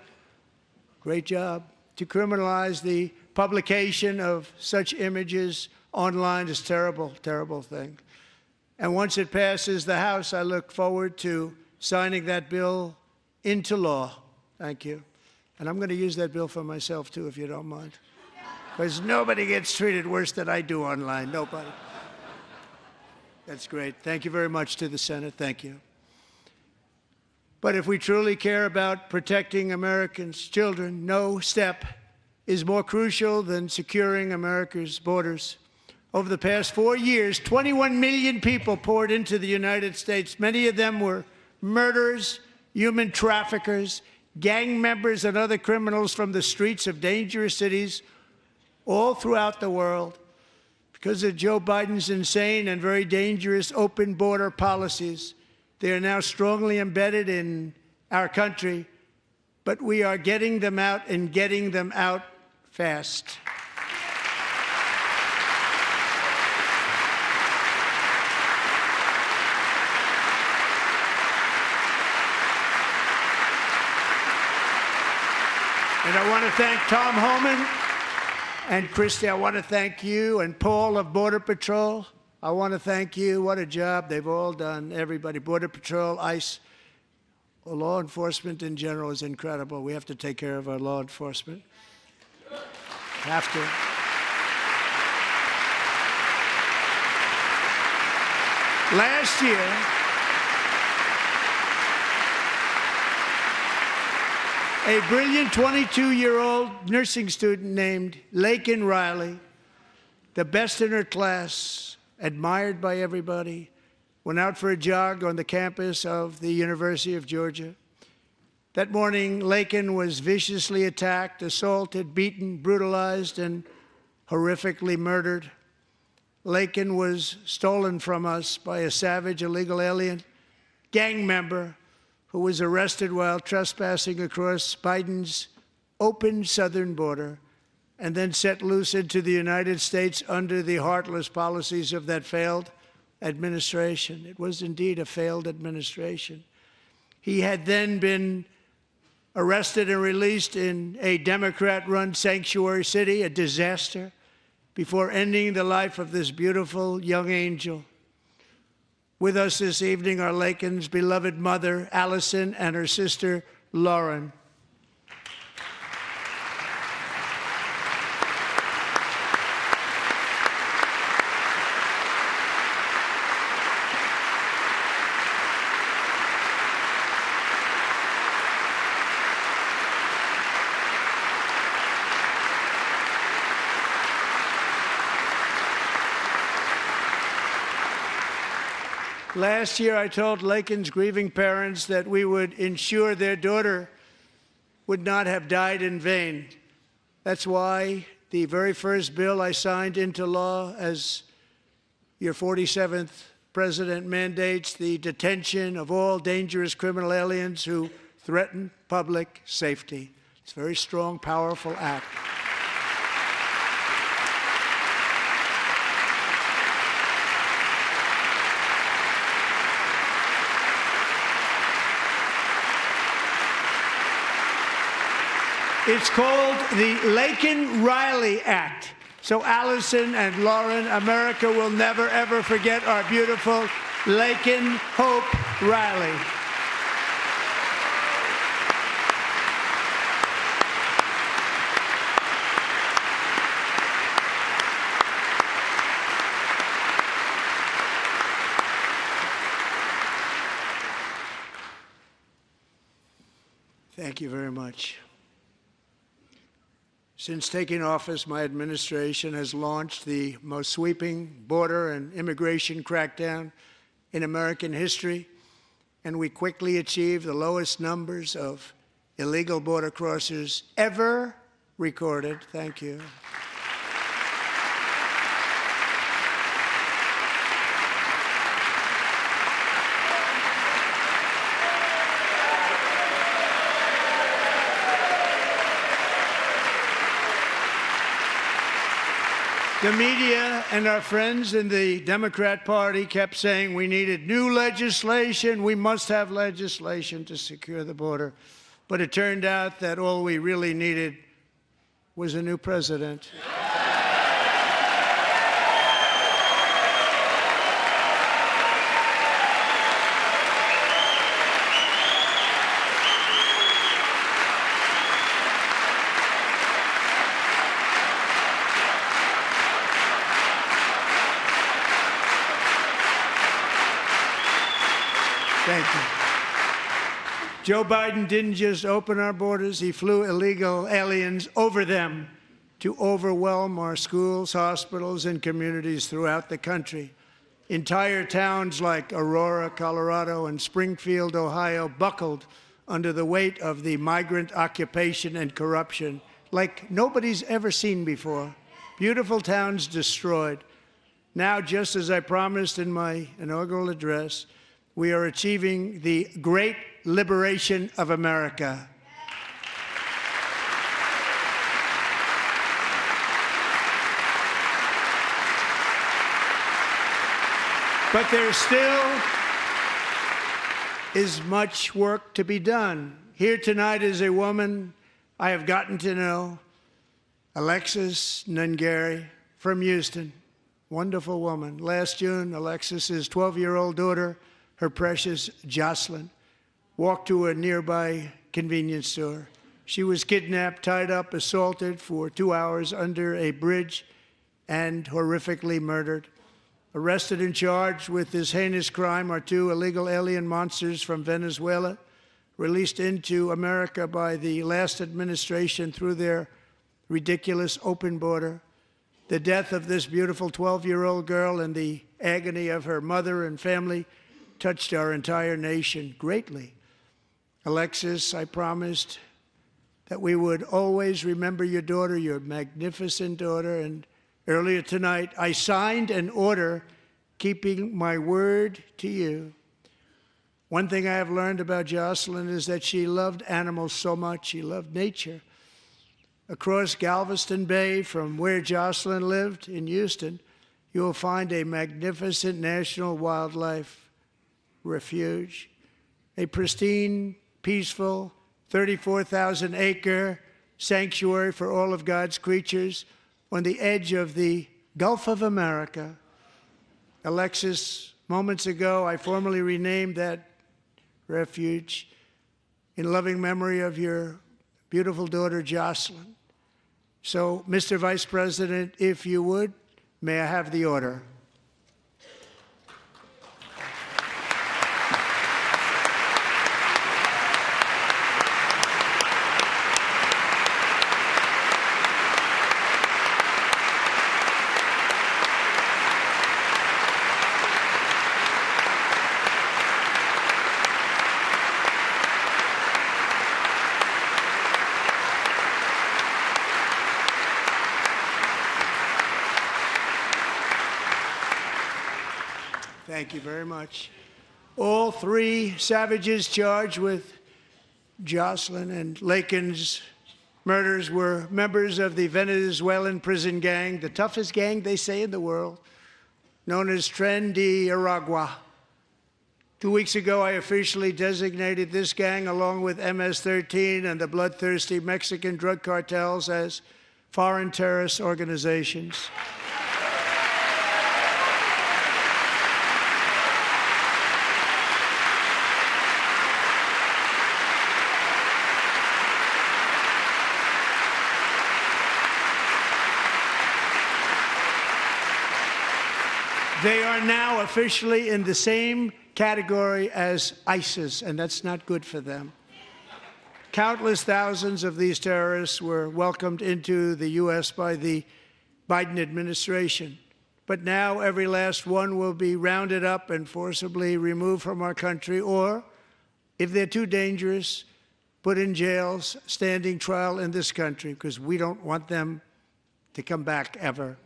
Speaker 2: Great job. To criminalize the publication of such images online is a terrible, terrible thing. And once it passes the House, I look forward to signing that bill into law. Thank you. And I'm going to use that bill for myself, too, if you don't mind. Because nobody gets treated worse than I do online. Nobody. That's great. Thank you very much to the Senate. Thank you. But if we truly care about protecting Americans' children, no step is more crucial than securing America's borders. Over the past 4 years, 21 million people poured into the United States. Many of them were murderers, human traffickers, gang members, and other criminals from the streets of dangerous cities all throughout the world. Because of Joe Biden's insane and very dangerous open border policies, they are now strongly embedded in our country, but we are getting them out and getting them out fast. And I want to thank Tom Homan and Christy. I want to thank you and Paul of Border Patrol. I want to thank you. What a job they've all done, everybody. Border Patrol, ICE, law enforcement in general is incredible. We have to take care of our law enforcement. Have to. Last year, a brilliant 22-year-old nursing student named Laken Riley, the best in her class, admired by everybody, went out for a jog on the campus of the University of Georgia. That morning, Laken was viciously attacked, assaulted, beaten, brutalized, and horrifically murdered. Laken was stolen from us by a savage illegal alien gang member who was arrested while trespassing across Biden's open southern border and then set loose into the United States under the heartless policies of that failed administration. It was indeed a failed administration. He had then been arrested and released in a Democrat-run sanctuary city, a disaster, before ending the life of this beautiful young angel. With us this evening are Laken's beloved mother, Allison, and her sister, Lauren. Last year, I told Laken's grieving parents that we would ensure their daughter would not have died in vain. That's why the very first bill I signed into law as your 47th president mandates the detention of all dangerous criminal aliens who threaten public safety. It's a very strong, powerful act. It's called the Laken-Riley Act. So Allison and Lauren, America will never, ever forget our beautiful Laken Hope Riley. Thank you very much. Since taking office, my administration has launched the most sweeping border and immigration crackdown in American history, and we quickly achieved the lowest numbers of illegal border crossers ever recorded. Thank you. The media and our friends in the Democrat Party kept saying we needed new legislation, we must have legislation to secure the border. But it turned out that all we really needed was a new president. Thank you. Joe Biden didn't just open our borders, he flew illegal aliens over them to overwhelm our schools, hospitals, and communities throughout the country. Entire towns like Aurora, Colorado, and Springfield, Ohio, buckled under the weight of the migrant occupation and corruption like nobody's ever seen before. Beautiful towns destroyed. Now, just as I promised in my inaugural address, we are achieving the great liberation of America. But there still is much work to be done. Here tonight is a woman I have gotten to know, Alexis Nungari from Houston. Wonderful woman. Last June, Alexis's 12-year-old daughter, her precious Jocelyn, walked to a nearby convenience store. She was kidnapped, tied up, assaulted for 2 hours under a bridge, and horrifically murdered. Arrested and charged with this heinous crime are 2 illegal alien monsters from Venezuela, released into America by the last administration through their ridiculous open border. The death of this beautiful 12-year-old girl and the agony of her mother and family touched our entire nation greatly. Alexis, I promised that we would always remember your daughter, your magnificent daughter, and earlier tonight, I signed an order keeping my word to you. One thing I have learned about Jocelyn is that she loved animals so much. She loved nature. Across Galveston Bay, from where Jocelyn lived in Houston, you will find a magnificent national wildlife refuge, a pristine, peaceful, 34,000-acre sanctuary for all of God's creatures on the edge of the Gulf of America. Alexis, moments ago, I formally renamed that refuge in loving memory of your beautiful daughter, Jocelyn. So, Mr. Vice President, if you would, may I have the order? Thank you very much. All 3 savages charged with Jocelyn and Lakin's murders were members of the Venezuelan prison gang, the toughest gang, they say, in the world, known as Tren de Aragua. 2 weeks ago, I officially designated this gang, along with MS-13 and the bloodthirsty Mexican drug cartels, as foreign terrorist organizations. They are now officially in the same category as ISIS, and that's not good for them. Countless thousands of these terrorists were welcomed into the U.S. by the Biden administration. But now every last one will be rounded up and forcibly removed from our country, or, if they're too dangerous, put in jails, standing trial in this country, because we don't want them to come back ever.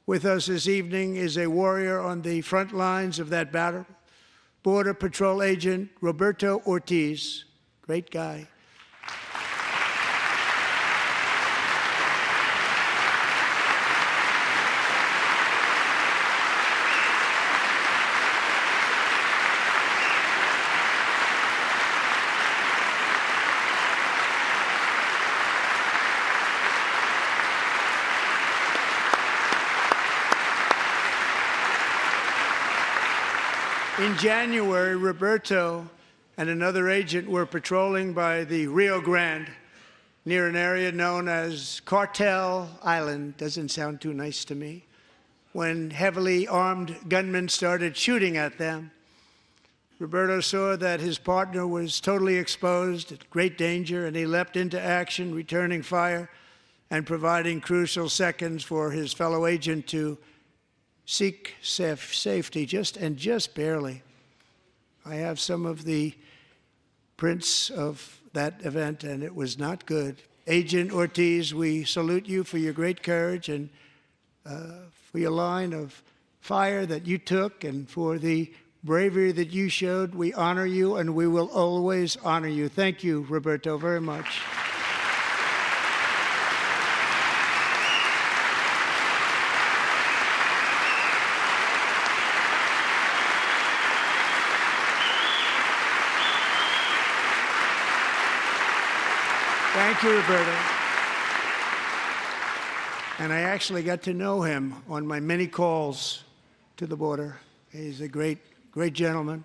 Speaker 2: With us this evening is a warrior on the front lines of that battle, Border Patrol Agent Roberto Ortiz. Great guy. In January, Roberto and another agent were patrolling by the Rio Grande near an area known as Cartel Island. Doesn't sound too nice to me. When heavily armed gunmen started shooting at them. Roberto saw that his partner was totally exposed, at great danger, and he leapt into action, returning fire and providing crucial seconds for his fellow agent to seek safety, just barely. I have some of the prints of that event, and it was not good. Agent Ortiz, we salute you for your great courage and for your line of fire that you took and for the bravery that you showed. We honor you, and we will always honor you. Thank you, Roberto, very much. Thank you, Roberto. And I actually got to know him on my many calls to the border. He's a great gentleman.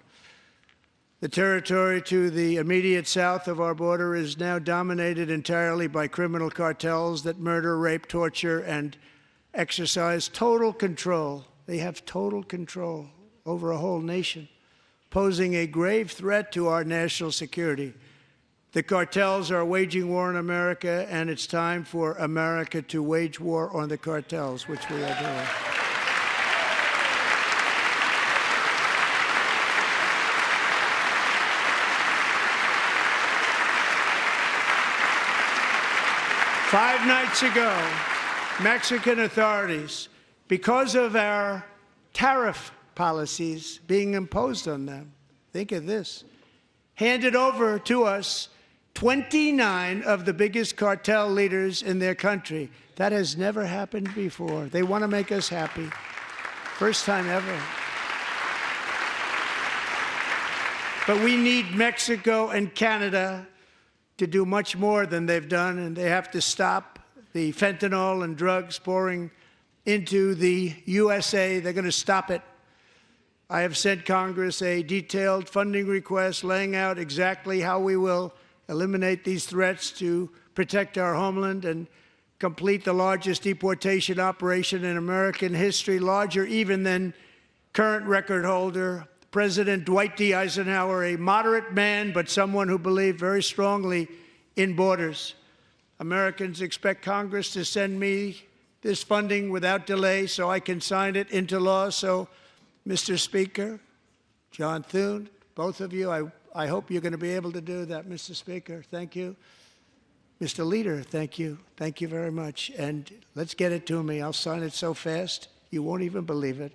Speaker 2: The territory to the immediate south of our border is now dominated entirely by criminal cartels that murder, rape, torture, and exercise total control. They have total control over a whole nation, posing a grave threat to our national security. The cartels are waging war on America, and it's time for America to wage war on the cartels, which we are doing. Five nights ago, Mexican authorities, because of our tariff policies being imposed on them, think of this, handed over to us 29 of the biggest cartel leaders in their country. That has never happened before. They want to make us happy. First time ever. But we need Mexico and Canada to do much more than they've done, and they have to stop the fentanyl and drugs pouring into the USA. They're going to stop it. I have sent Congress a detailed funding request laying out exactly how we will eliminate these threats to protect our homeland and complete the largest deportation operation in American history, larger even than current record holder, President Dwight D. Eisenhower, a moderate man, but someone who believed very strongly in borders. Americans expect Congress to send me this funding without delay so I can sign it into law. So, Mr. Speaker, John Thune, both of you, I hope you're going to be able to do that, Mr. Speaker. Thank you. Mr. Leader, thank you. Thank you very much. And let's get it to me. I'll sign it so fast, you won't even believe it.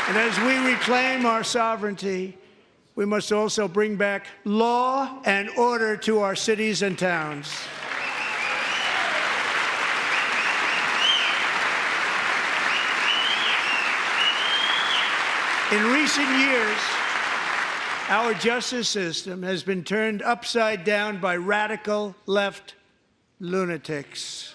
Speaker 2: And as we reclaim our sovereignty, we must also bring back law and order to our cities and towns. In recent years, our justice system has been turned upside down by radical left lunatics.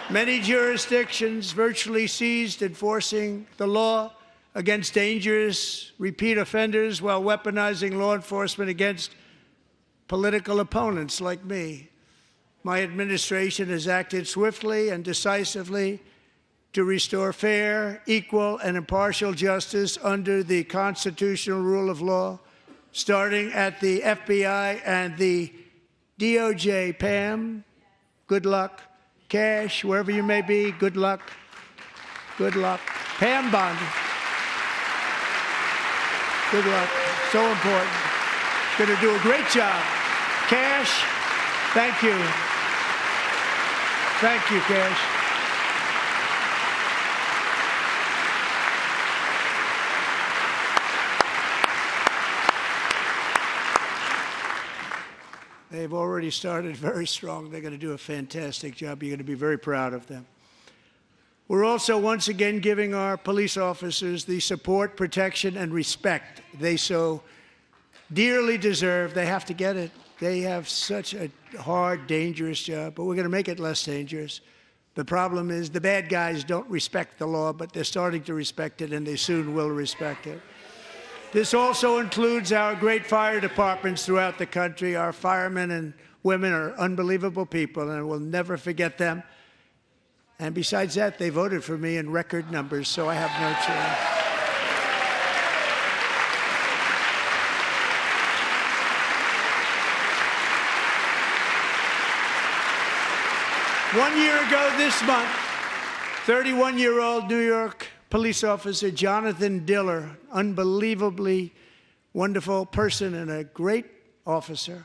Speaker 2: Many jurisdictions virtually ceased enforcing the law against dangerous repeat offenders while weaponizing law enforcement against political opponents like me. My administration has acted swiftly and decisively to restore fair, equal, and impartial justice under the constitutional rule of law, starting at the FBI and the DOJ. Pam, good luck. Cash, wherever you may be, good luck. Good luck. Pam Bondi. Good luck. So important. Going to do a great job. Cash, thank you. Thank you, Cash. They've already started very strong. They're going to do a fantastic job. You're going to be very proud of them. We're also once again giving our police officers the support, protection, and respect they so dearly deserve. They have to get it. They have such a hard, dangerous job, but we're going to make it less dangerous. The problem is the bad guys don't respect the law, but they're starting to respect it, and they soon will respect it. This also includes our great fire departments throughout the country. Our firemen and women are unbelievable people, and we'll never forget them. And besides that, they voted for me in record numbers, so I have no choice. 1 year ago this month, 31-year-old New York police officer Jonathan Diller, unbelievably wonderful person and a great officer,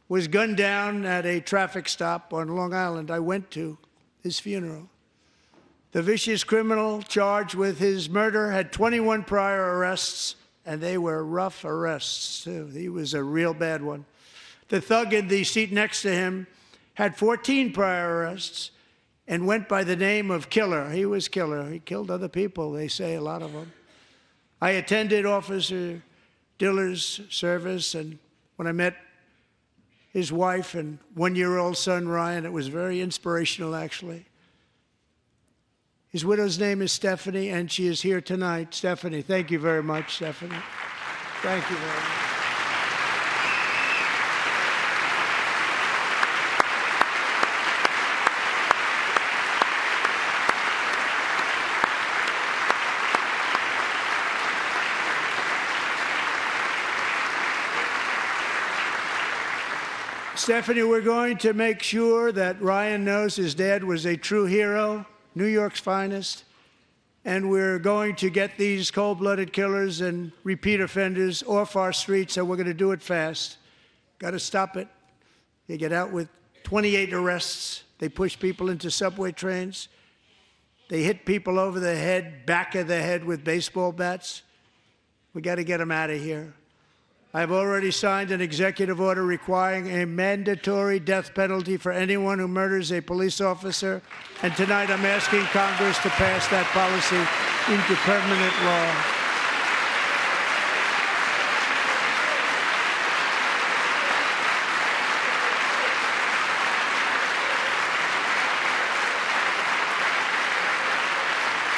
Speaker 2: was gunned down at a traffic stop on Long Island. I went to his funeral. The vicious criminal charged with his murder had 21 prior arrests, and they were rough arrests, too. He was a real bad one. The thug in the seat next to him had 14 prior arrests and went by the name of Killer. He was Killer. He killed other people, they say, a lot of them. I attended Officer Diller's service, and when I met his wife and one-year-old son, Ryan, it was very inspirational, actually. His widow's name is Stephanie, and she is here tonight. Stephanie, thank you very much, Stephanie. Thank you very much. Stephanie, we're going to make sure that Ryan knows his dad was a true hero, New York's finest, and we're going to get these cold-blooded killers and repeat offenders off our streets, and we're going to do it fast. Got to stop it. They get out with 28 arrests. They push people into subway trains. They hit people over the head, back of the head with baseball bats. We got to get them out of here. I've already signed an executive order requiring a mandatory death penalty for anyone who murders a police officer, and tonight I'm asking Congress to pass that policy into permanent law.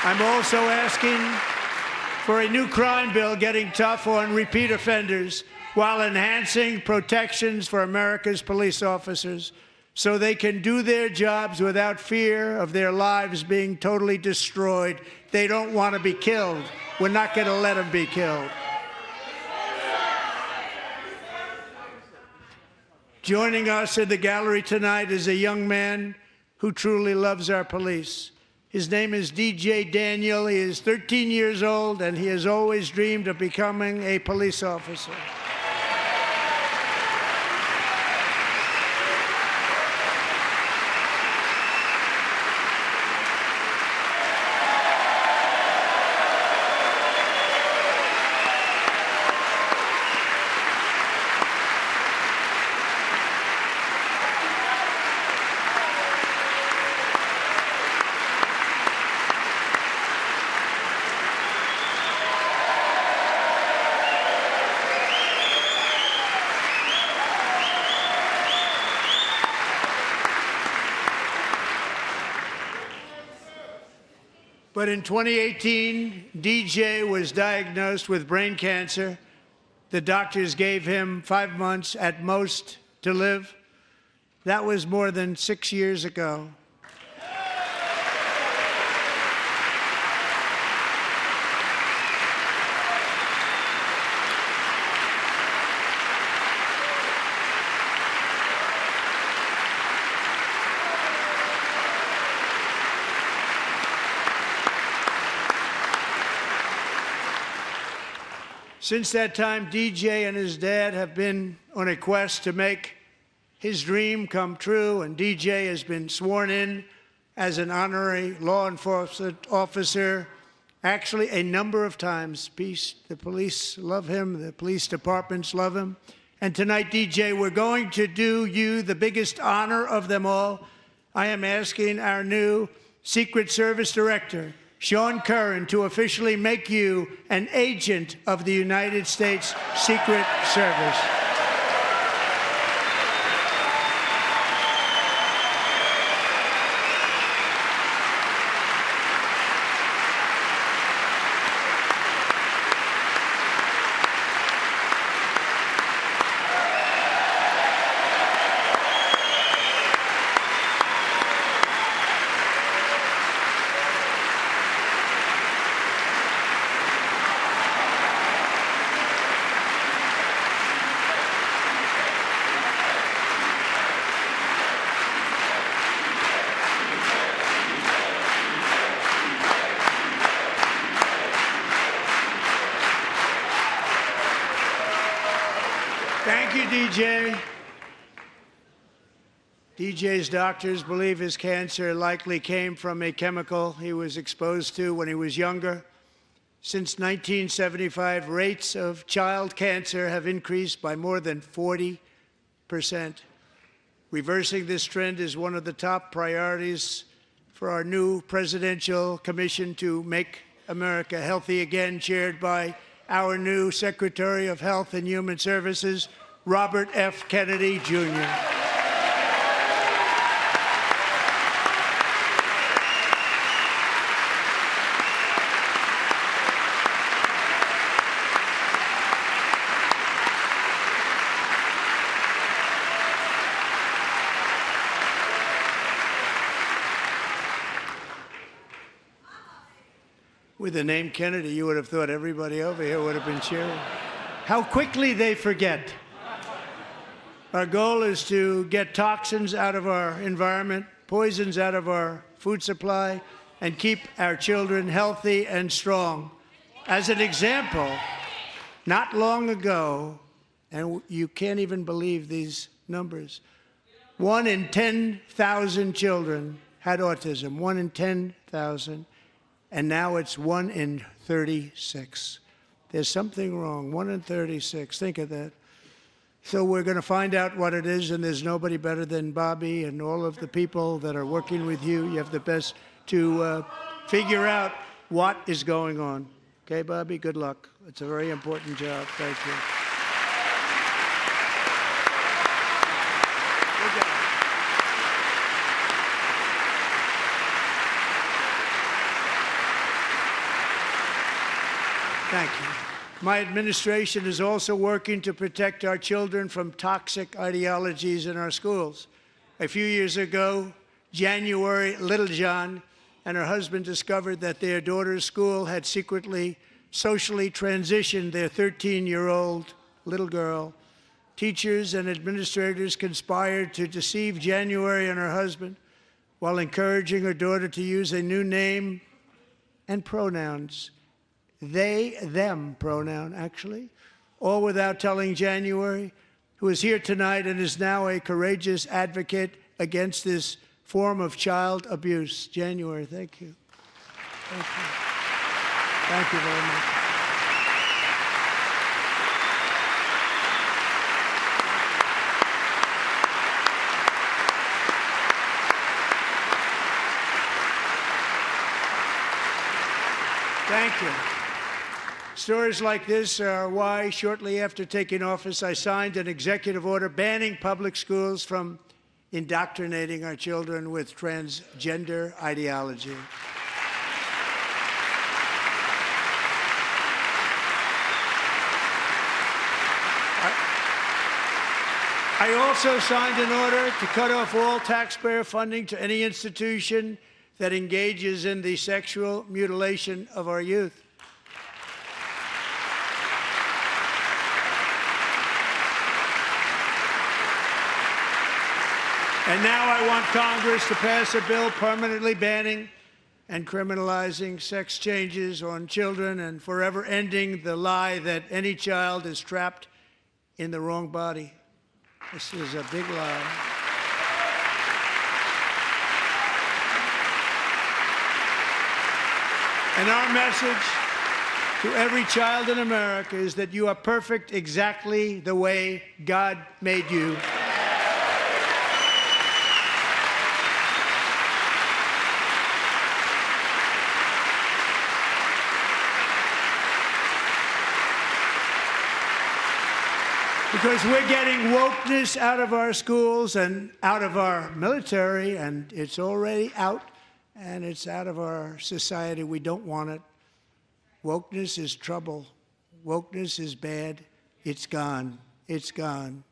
Speaker 2: I'm also asking for a new crime bill getting tough on repeat offenders while enhancing protections for America's police officers so they can do their jobs without fear of their lives being totally destroyed. They don't want to be killed. We're not going to let them be killed. Joining us in the gallery tonight is a young man who truly loves our police. His name is DJ Daniel. He is 13 years old, and he has always dreamed of becoming a police officer. But in 2018, DJ was diagnosed with brain cancer. The doctors gave him 5 months at most to live. That was more than 6 years ago. Since that time, DJ and his dad have been on a quest to make his dream come true, and DJ has been sworn in as an honorary law enforcement officer, actually a number of times. The police love him, the police departments love him. And tonight, DJ, we're going to do you the biggest honor of them all. I am asking our new Secret Service Director, Sean Curran, to officially make you an agent of the United States Secret Service. DJ. DJ's doctors believe his cancer likely came from a chemical he was exposed to when he was younger. Since 1975, rates of child cancer have increased by more than 40%. Reversing this trend is one of the top priorities for our new presidential commission to make America healthy again, chaired by our new Secretary of Health and Human Services, Robert F. Kennedy, Jr. With the name Kennedy, you would have thought everybody over here would have been cheering. How quickly they forget. Our goal is to get toxins out of our environment, poisons out of our food supply, and keep our children healthy and strong. As an example, not long ago, and you can't even believe these numbers, 1 in 10,000 children had autism, 1 in 10,000. And now it's 1 in 36. There's something wrong, 1 in 36. Think of that. So we're going to find out what it is, and there's nobody better than Bobby and all of the people that are working with you. You have the best to figure out what is going on. Okay, Bobby, good luck. It's a very important job. Thank you. Good job. Thank you. My administration is also working to protect our children from toxic ideologies in our schools. A few years ago, January Littlejohn and her husband discovered that their daughter's school had secretly socially transitioned their 13-year-old little girl. Teachers and administrators conspired to deceive January and her husband while encouraging her daughter to use a new name and pronouns. They, them pronoun, actually, all without telling January, who is here tonight and is now a courageous advocate against this form of child abuse. January, thank you. Thank you. Thank you very much. Thank you. Stories like this are why, shortly after taking office, I signed an executive order banning public schools from indoctrinating our children with transgender ideology. I also signed an order to cut off all taxpayer funding to any institution that engages in the sexual mutilation of our youth. And now I want Congress to pass a bill permanently banning and criminalizing sex changes on children and forever ending the lie that any child is trapped in the wrong body. This is a big lie. And our message to every child in America is that you are perfect exactly the way God made you. Because we're getting wokeness out of our schools and out of our military, and it's already out, and it's out of our society. We don't want it. Wokeness is trouble. Wokeness is bad. It's gone. It's gone.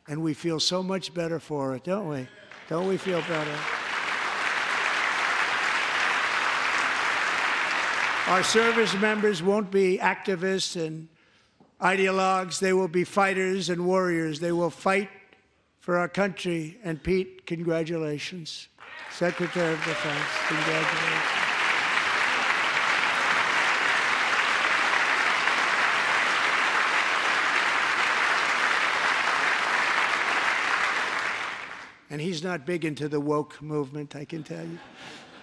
Speaker 2: And we feel so much better for it, don't we? Don't we feel better? Our service members won't be activists and ideologues. They will be fighters and warriors. They will fight for our country. And Pete, congratulations. Secretary of Defense, congratulations. And he's not big into the woke movement, I can tell you.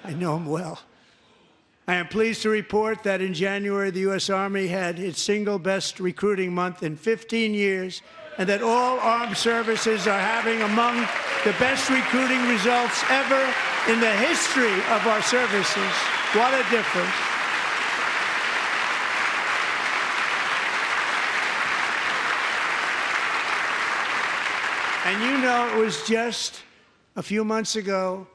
Speaker 2: I know him well. I am pleased to report that in January, the U.S. Army had its single best recruiting month in 15 years, and that all armed services are having among the best recruiting results ever in the history of our services. What a difference. And you know, it was just a few months ago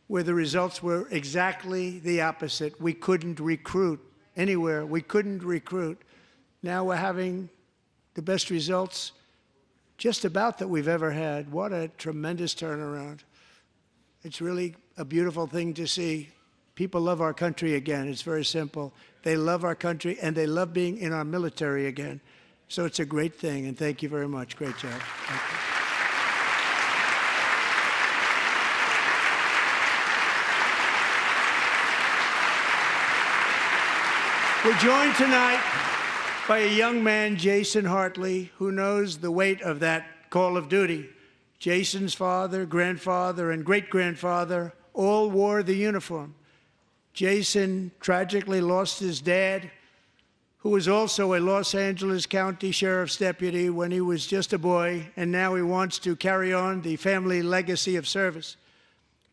Speaker 2: where the results were exactly the opposite. We couldn't recruit anywhere. We couldn't recruit. Now we're having the best results just about that we've ever had. What a tremendous turnaround. It's really a beautiful thing to see. People love our country again. It's very simple. They love our country, and they love being in our military again. So it's a great thing, and thank you very much. Great job. Thank you. We're joined tonight by a young man, Jason Hartley, who knows the weight of that call of duty. Jason's father, grandfather, and great-grandfather all wore the uniform. Jason tragically lost his dad, who was also a Los Angeles County Sheriff's deputy when he was just a boy, and now he wants to carry on the family legacy of service.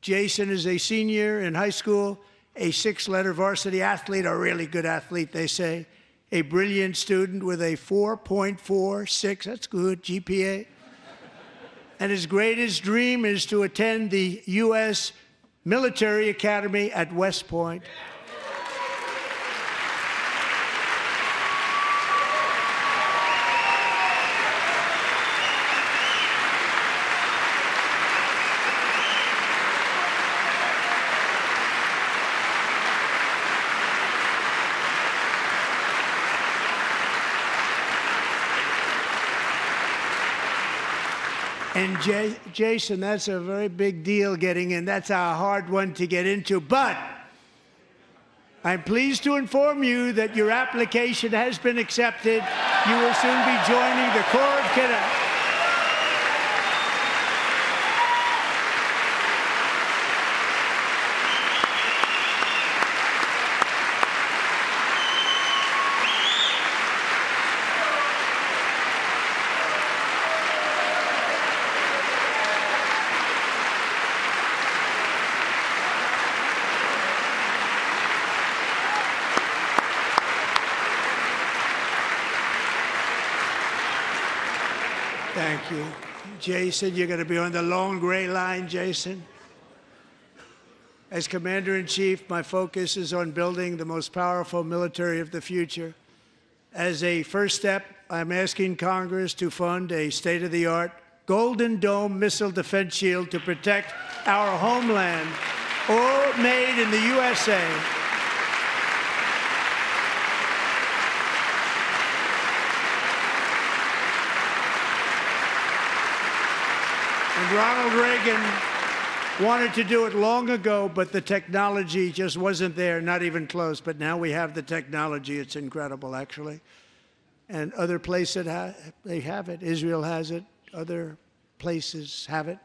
Speaker 2: Jason is a senior in high school, a six-letter varsity athlete, a really good athlete, they say, a brilliant student with a 4.46, that's good, GPA. And his greatest dream is to attend the U.S. Military Academy at West Point. And Jason, that's a very big deal getting in. That's a hard one to get into. But I'm pleased to inform you that your application has been accepted. You will soon be joining the Corps of Cadets. Thank you. Jason, you're going to be on the long gray line, Jason. As Commander-in-Chief, my focus is on building the most powerful military of the future. As a first step, I'm asking Congress to fund a state-of-the-art Golden Dome missile defense shield to protect our homeland, all made in the USA. And Ronald Reagan wanted to do it long ago, but the technology just wasn't there, not even close. But now we have the technology. It's incredible, actually. And other places, they have it. Israel has it. Other places have it.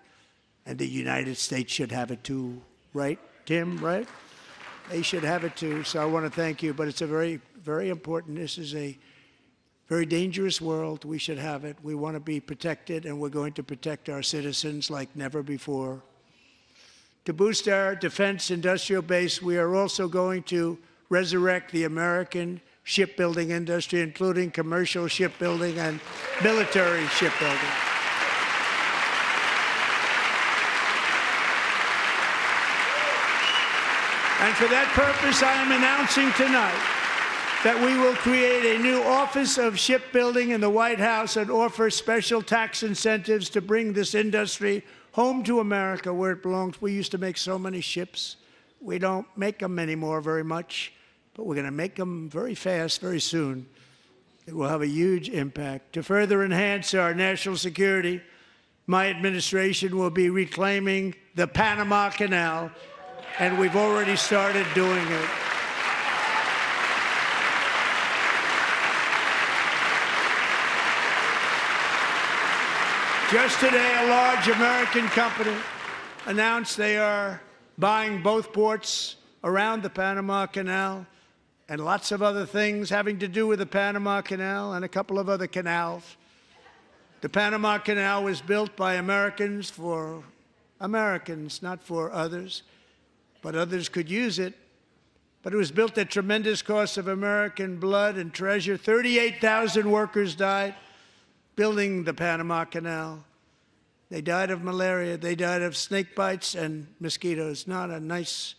Speaker 2: And the United States should have it too, right, Tim, right? They should have it too. So I want to thank you. But it's a very, very important. This is a very dangerous world. We should have it. We want to be protected, and we're going to protect our citizens like never before. To boost our defense industrial base, we are also going to resurrect the American shipbuilding industry, including commercial shipbuilding and military shipbuilding. And for that purpose, I am announcing tonight that we will create a new Office of Shipbuilding in the White House and offer special tax incentives to bring this industry home to America where it belongs. We used to make so many ships. We don't make them anymore very much, but we're going to make them very fast, very soon. It will have a huge impact. To further enhance our national security, my administration will be reclaiming the Panama Canal, and we've already started doing it. Just today, a large American company announced they are buying both ports around the Panama Canal and lots of other things having to do with the Panama Canal and a couple of other canals. The Panama Canal was built by Americans for Americans, not for others, but others could use it. But it was built at tremendous cost of American blood and treasure. 38,000 workers died building the Panama Canal. They died of malaria. They died of snake bites and mosquitoes. Not a nice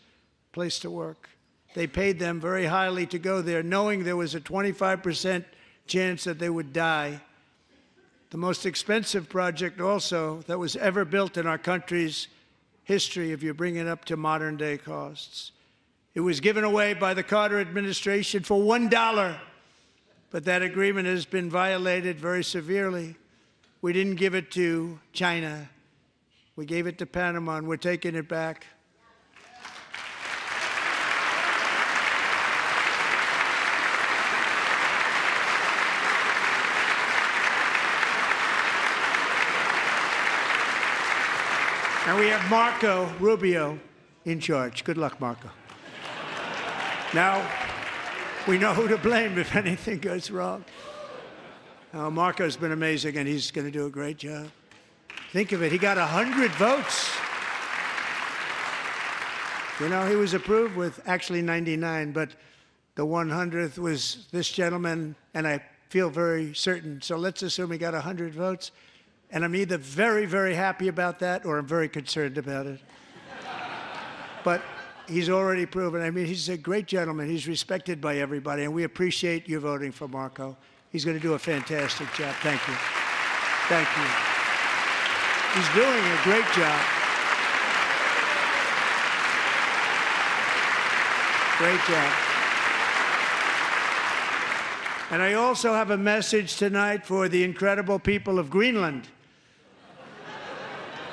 Speaker 2: place to work. They paid them very highly to go there, knowing there was a 25% chance that they would die. The most expensive project also that was ever built in our country's history, if you bring it up to modern day costs. It was given away by the Carter administration for $1, but that agreement has been violated very severely. We didn't give it to China. We gave it to Panama, and we're taking it back. And we have Marco Rubio in charge. Good luck, Marco. Now, we know who to blame if anything goes wrong. Marco's been amazing, and he's going to do a great job. Think of it. He got 100 votes. You know, he was approved with actually 99, but the 100th was this gentleman, and I feel very certain. So let's assume he got 100 votes. And I'm either very, very happy about that or I'm very concerned about it. But he's already proven. I mean, he's a great gentleman. He's respected by everybody, and we appreciate you voting for Marco. He's going to do a fantastic job. Thank you. Thank you. He's doing a great job. Great job. And I also have a message tonight for the incredible people of Greenland.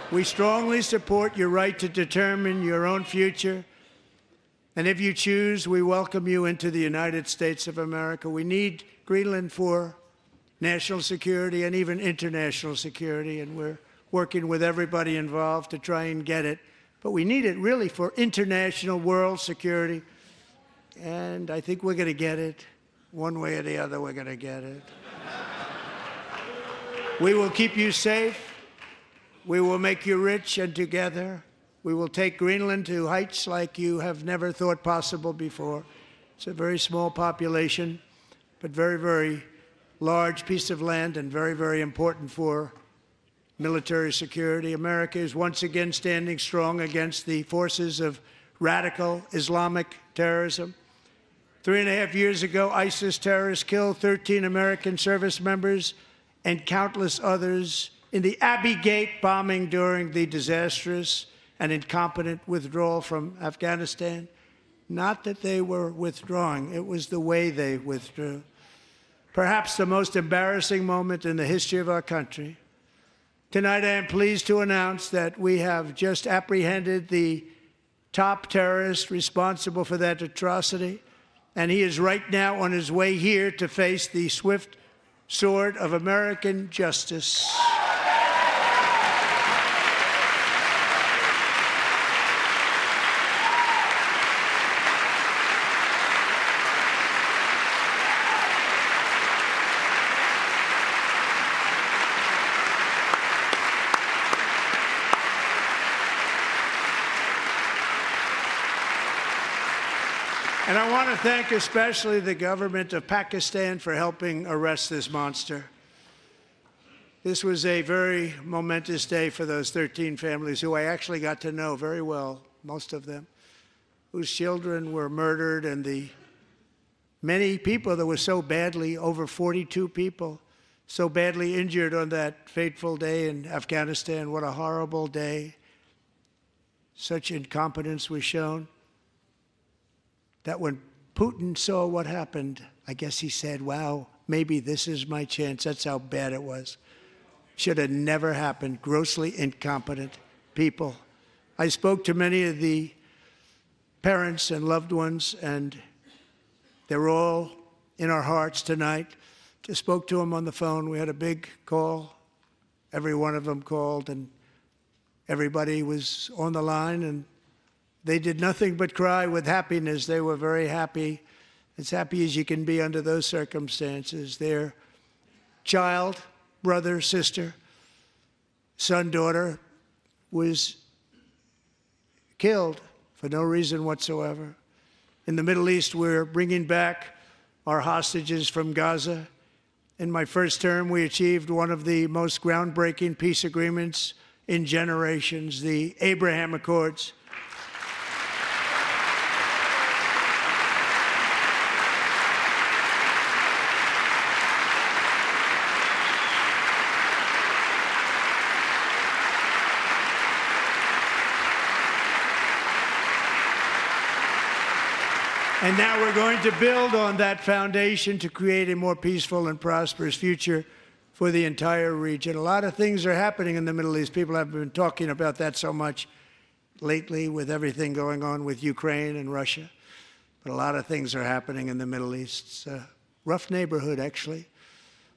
Speaker 2: We strongly support your right to determine your own future. And if you choose, we welcome you into the United States of America. We need Greenland for national security and even international security, and we're working with everybody involved to try and get it. But we need it really for international world security, and I think we're going to get it. One way or the other, we're going to get it. We will keep you safe. We will make you rich, and together we will take Greenland to heights like you have never thought possible before. It's a very small population, but very, very large piece of land and very, very important for military security. America is once again standing strong against the forces of radical Islamic terrorism. 3.5 years ago, ISIS terrorists killed 13 American service members and countless others in the Abbey Gate bombing during the disastrous and incompetent withdrawal from Afghanistan. Not that they were withdrawing, it was the way they withdrew. Perhaps the most embarrassing moment in the history of our country. Tonight, I am pleased to announce that we have just apprehended the top terrorist responsible for that atrocity, and he is right now on his way here to face the swift sword of American justice. And I want to thank especially the government of Pakistan for helping arrest this monster. This was a very momentous day for those 13 families who I actually got to know very well, most of them, whose children were murdered, and the many people that were so badly, over 42 people, so badly injured on that fateful day in Afghanistan. What a horrible day. Such incompetence was shown. That when Putin saw what happened, I guess he said, wow, maybe this is my chance. That's how bad it was. Should have never happened. Grossly incompetent people. I spoke to many of the parents and loved ones, and they're all in our hearts tonight. Just spoke to them on the phone. We had a big call every one of them called, and everybody was on the line, and they did nothing but cry with happiness. They were very happy, as happy as you can be under those circumstances. Their child, brother, sister, son, daughter was killed for no reason whatsoever. In the Middle East, we're bringing back our hostages from Gaza. In my first term, we achieved one of the most groundbreaking peace agreements in generations, the Abraham Accords. And now we're going to build on that foundation to create a more peaceful and prosperous future for the entire region. A lot of things are happening in the Middle East. People have been talking about that so much lately with everything going on with Ukraine and Russia. But a lot of things are happening in the Middle East. It's a rough neighborhood, actually.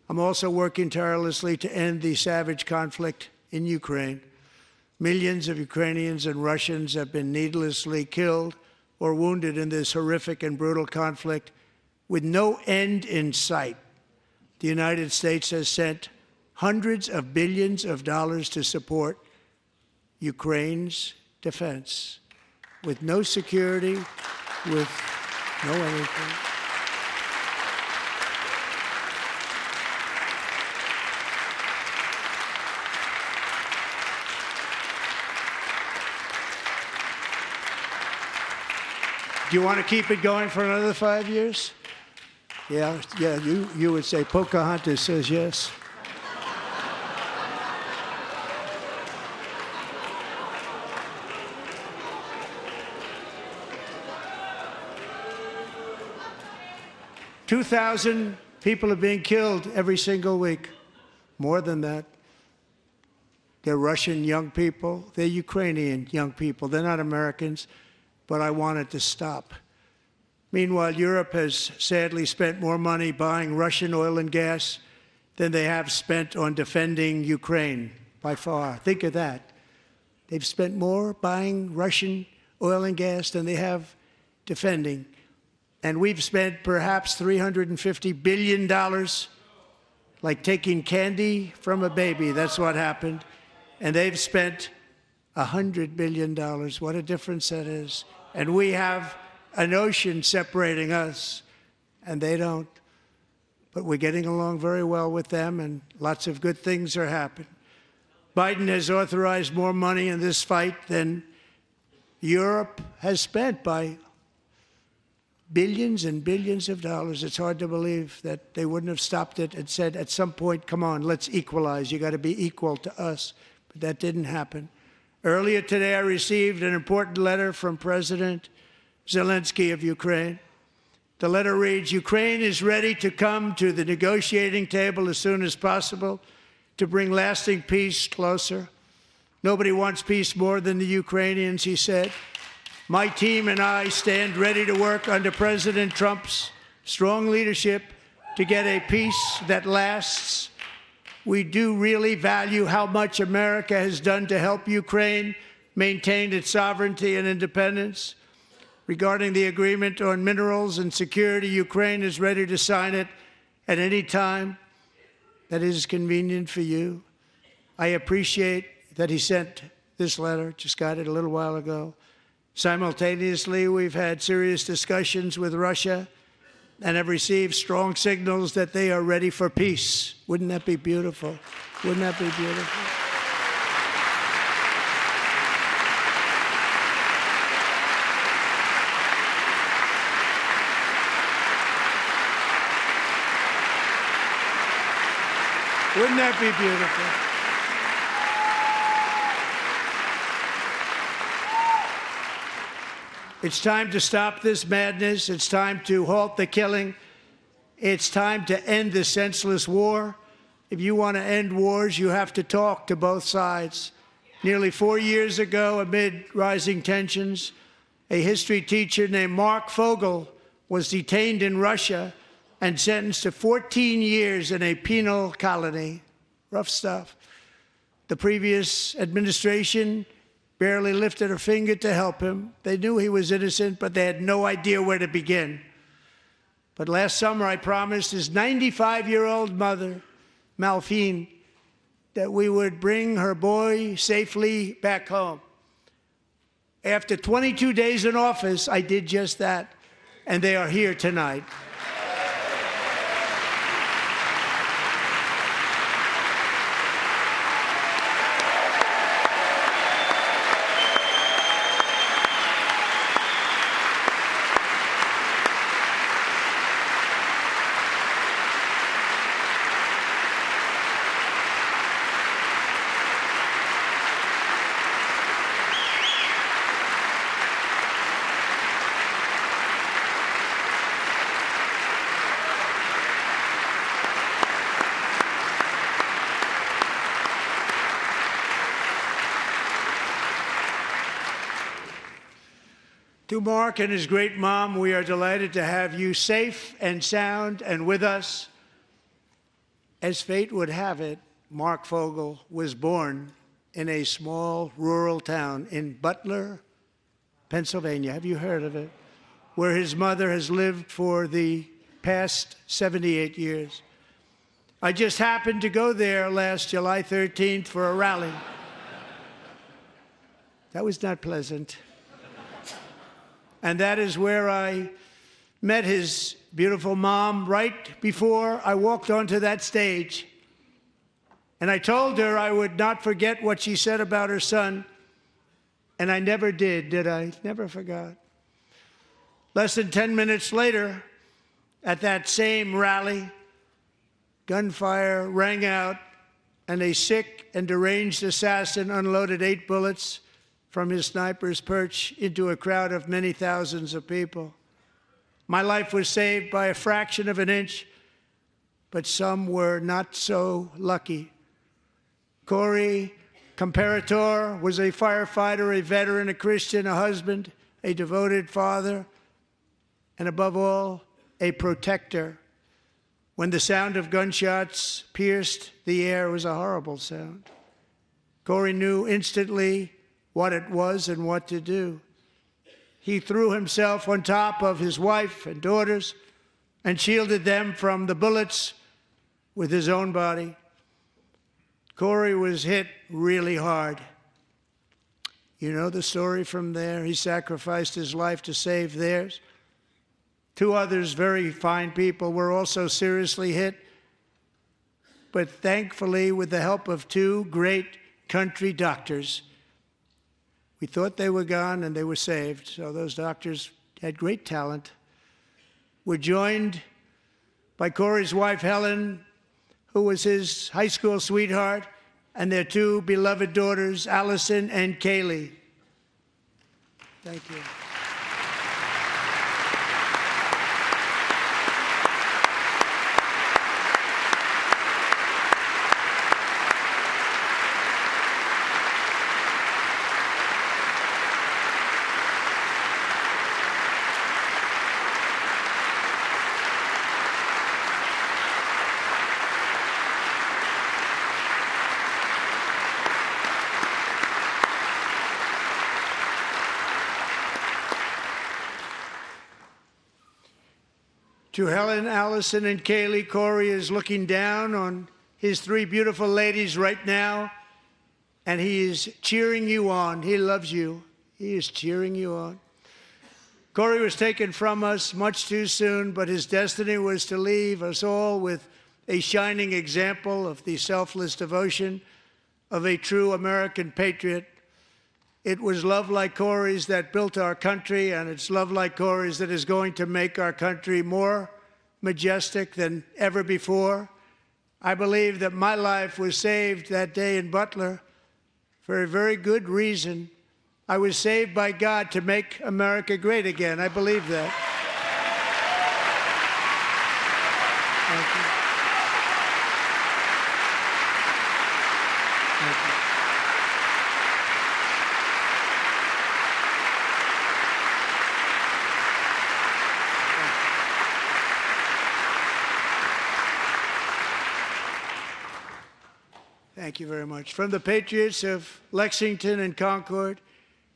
Speaker 2: I'm also working tirelessly to end the savage conflict in Ukraine. Millions of Ukrainians and Russians have been needlessly killed or wounded in this horrific and brutal conflict with no end in sight. The United States has sent hundreds of billions of dollars to support Ukraine's defense with no security, with no anything. Do you want to keep it going for another 5 years? Yeah, you would say Pocahontas says yes. $2,000 people are being killed every single week. More than that. They're Russian young people. They're Ukrainian young people. They're not Americans. But I want it to stop. Meanwhile, Europe has sadly spent more money buying Russian oil and gas than they have spent on defending Ukraine, by far. Think of that. They've spent more buying Russian oil and gas than they have defending. And we've spent perhaps $350 billion, like taking candy from a baby. That's what happened. And they've spent $100 billion. What a difference that is. And we have an ocean separating us, and they don't. But we're getting along very well with them, and lots of good things are happening. Biden has authorized more money in this fight than Europe has spent by billions and billions of dollars. It's hard to believe that they wouldn't have stopped it and said, at some point, come on, let's equalize. You got to be equal to us. But that didn't happen. Earlier today, I received an important letter from President Zelensky of Ukraine. The letter reads, Ukraine is ready to come to the negotiating table as soon as possible to bring lasting peace closer. Nobody wants peace more than the Ukrainians, he said. My team and I stand ready to work under President Trump's strong leadership to get a peace that lasts. We do really value how much America has done to help Ukraine maintain its sovereignty and independence. Regarding the agreement on minerals and security, Ukraine is ready to sign it at any time that is convenient for you. I appreciate that he sent this letter, just got it a little while ago. Simultaneously, we've had serious discussions with Russia and have received strong signals that they are ready for peace. Wouldn't that be beautiful? Wouldn't that be beautiful? Wouldn't that be beautiful? It's time to stop this madness. It's time to halt the killing. It's time to end this senseless war. If you want to end wars, you have to talk to both sides. Nearly 4 years ago, amid rising tensions, a history teacher named Mark Fogel was detained in Russia and sentenced to 14 years in a penal colony. Rough stuff. The previous administration barely lifted a finger to help him. They knew he was innocent, but they had no idea where to begin. But last summer, I promised his 95-year-old mother, Malphine, that we would bring her boy safely back home. After 22 days in office, I did just that, and they are here tonight. To Mark and his great mom, we are delighted to have you safe and sound and with us. As fate would have it, Mark Fogel was born in a small rural town in Butler, Pennsylvania. Have you heard of it? Where his mother has lived for the past 78 years. I just happened to go there last July 13th for a rally. That was not pleasant. And that is where I met his beautiful mom right before I walked onto that stage. And I told her I would not forget what she said about her son. And I never did I? Never forgot. Less than 10 minutes later, at that same rally, gunfire rang out, and a sick and deranged assassin unloaded 8 bullets from his sniper's perch into a crowd of many thousands of people. My life was saved by a fraction of an inch, but some were not so lucky. Corey Comparator was a firefighter, a veteran, a Christian, a husband, a devoted father, and above all, a protector. When the sound of gunshots pierced the air, it was a horrible sound. Corey knew instantly what it was and what to do. He threw himself on top of his wife and daughters and shielded them from the bullets with his own body. Corey was hit really hard. You know the story from there. He sacrificed his life to save theirs. 2 others, very fine people, were also seriously hit. But thankfully, with the help of 2 great country doctors, we thought they were gone and they were saved. So those doctors had great talent. We're joined by Corey's wife, Helen, who was his high school sweetheart, and their 2 beloved daughters, Allison and Kaylee. Thank you. To Helen, Allison, and Kaylee, Corey is looking down on his 3 beautiful ladies right now, and he is cheering you on. He loves you. He is cheering you on. Corey was taken from us much too soon, but his destiny was to leave us all with a shining example of the selfless devotion of a true American patriot. It was love like Corey's that built our country, and it's love like Corey's that is going to make our country more majestic than ever before. I believe that my life was saved that day in Butler for a very good reason. I was saved by God to make America great again. I believe that. Thank you. Thank you. Thank Thank you very much. From the patriots of Lexington and Concord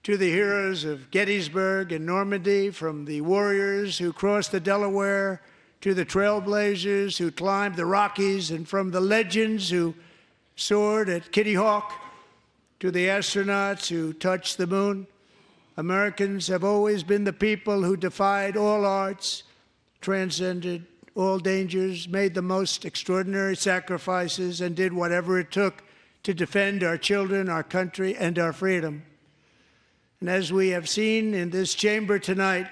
Speaker 2: to the heroes of Gettysburg and Normandy, from the warriors who crossed the Delaware to the trailblazers who climbed the Rockies, and from the legends who soared at Kitty Hawk to the astronauts who touched the moon, Americans have always been the people who defied all odds, transcended all dangers, made the most extraordinary sacrifices, and did whatever it took to defend our children, our country, and our freedom. And as we have seen in this chamber tonight,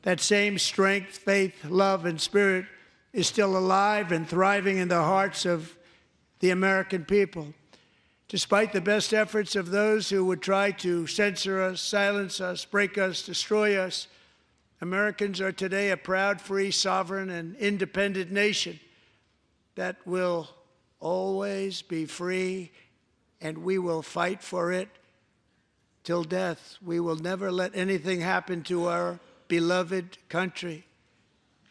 Speaker 2: that same strength, faith, love, and spirit is still alive and thriving in the hearts of the American people. Despite the best efforts of those who would try to censor us, silence us, break us, destroy us, Americans are today a proud, free, sovereign, and independent nation that will always be free, and we will fight for it till death. We will never let anything happen to our beloved country,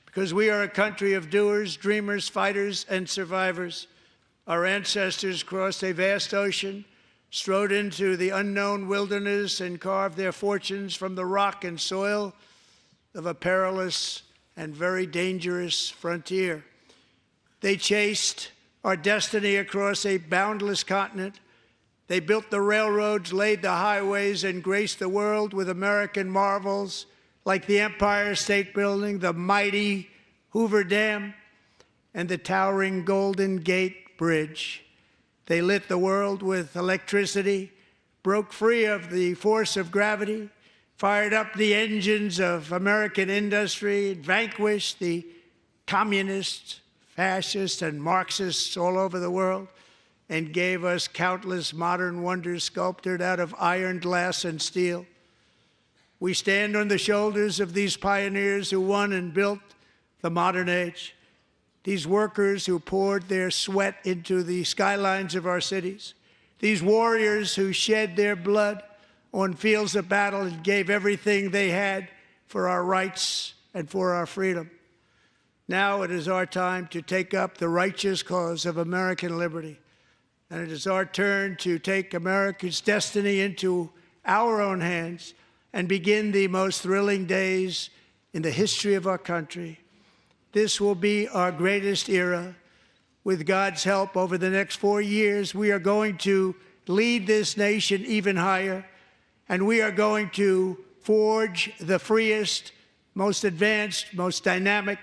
Speaker 2: because we are a country of doers, dreamers, fighters, and survivors. Our ancestors crossed a vast ocean, strode into the unknown wilderness, and carved their fortunes from the rock and soil of a perilous and very dangerous frontier. They chased our destiny across a boundless continent. They built the railroads, laid the highways, and graced the world with American marvels like the Empire State Building, the mighty Hoover Dam, and the towering Golden Gate Bridge. They lit the world with electricity, broke free of the force of gravity, fired up the engines of American industry, vanquished the communists, fascists, and Marxists all over the world, and gave us countless modern wonders sculptured out of iron, glass, and steel. We stand on the shoulders of these pioneers who won and built the modern age, these workers who poured their sweat into the skylines of our cities, these warriors who shed their blood on fields of battle and gave everything they had for our rights and for our freedom. Now it is our time to take up the righteous cause of American liberty. And it is our turn to take America's destiny into our own hands and begin the most thrilling days in the history of our country. This will be our greatest era. With God's help, over the next 4 years, we are going to lead this nation even higher, and we are going to forge the freest, most advanced, most dynamic,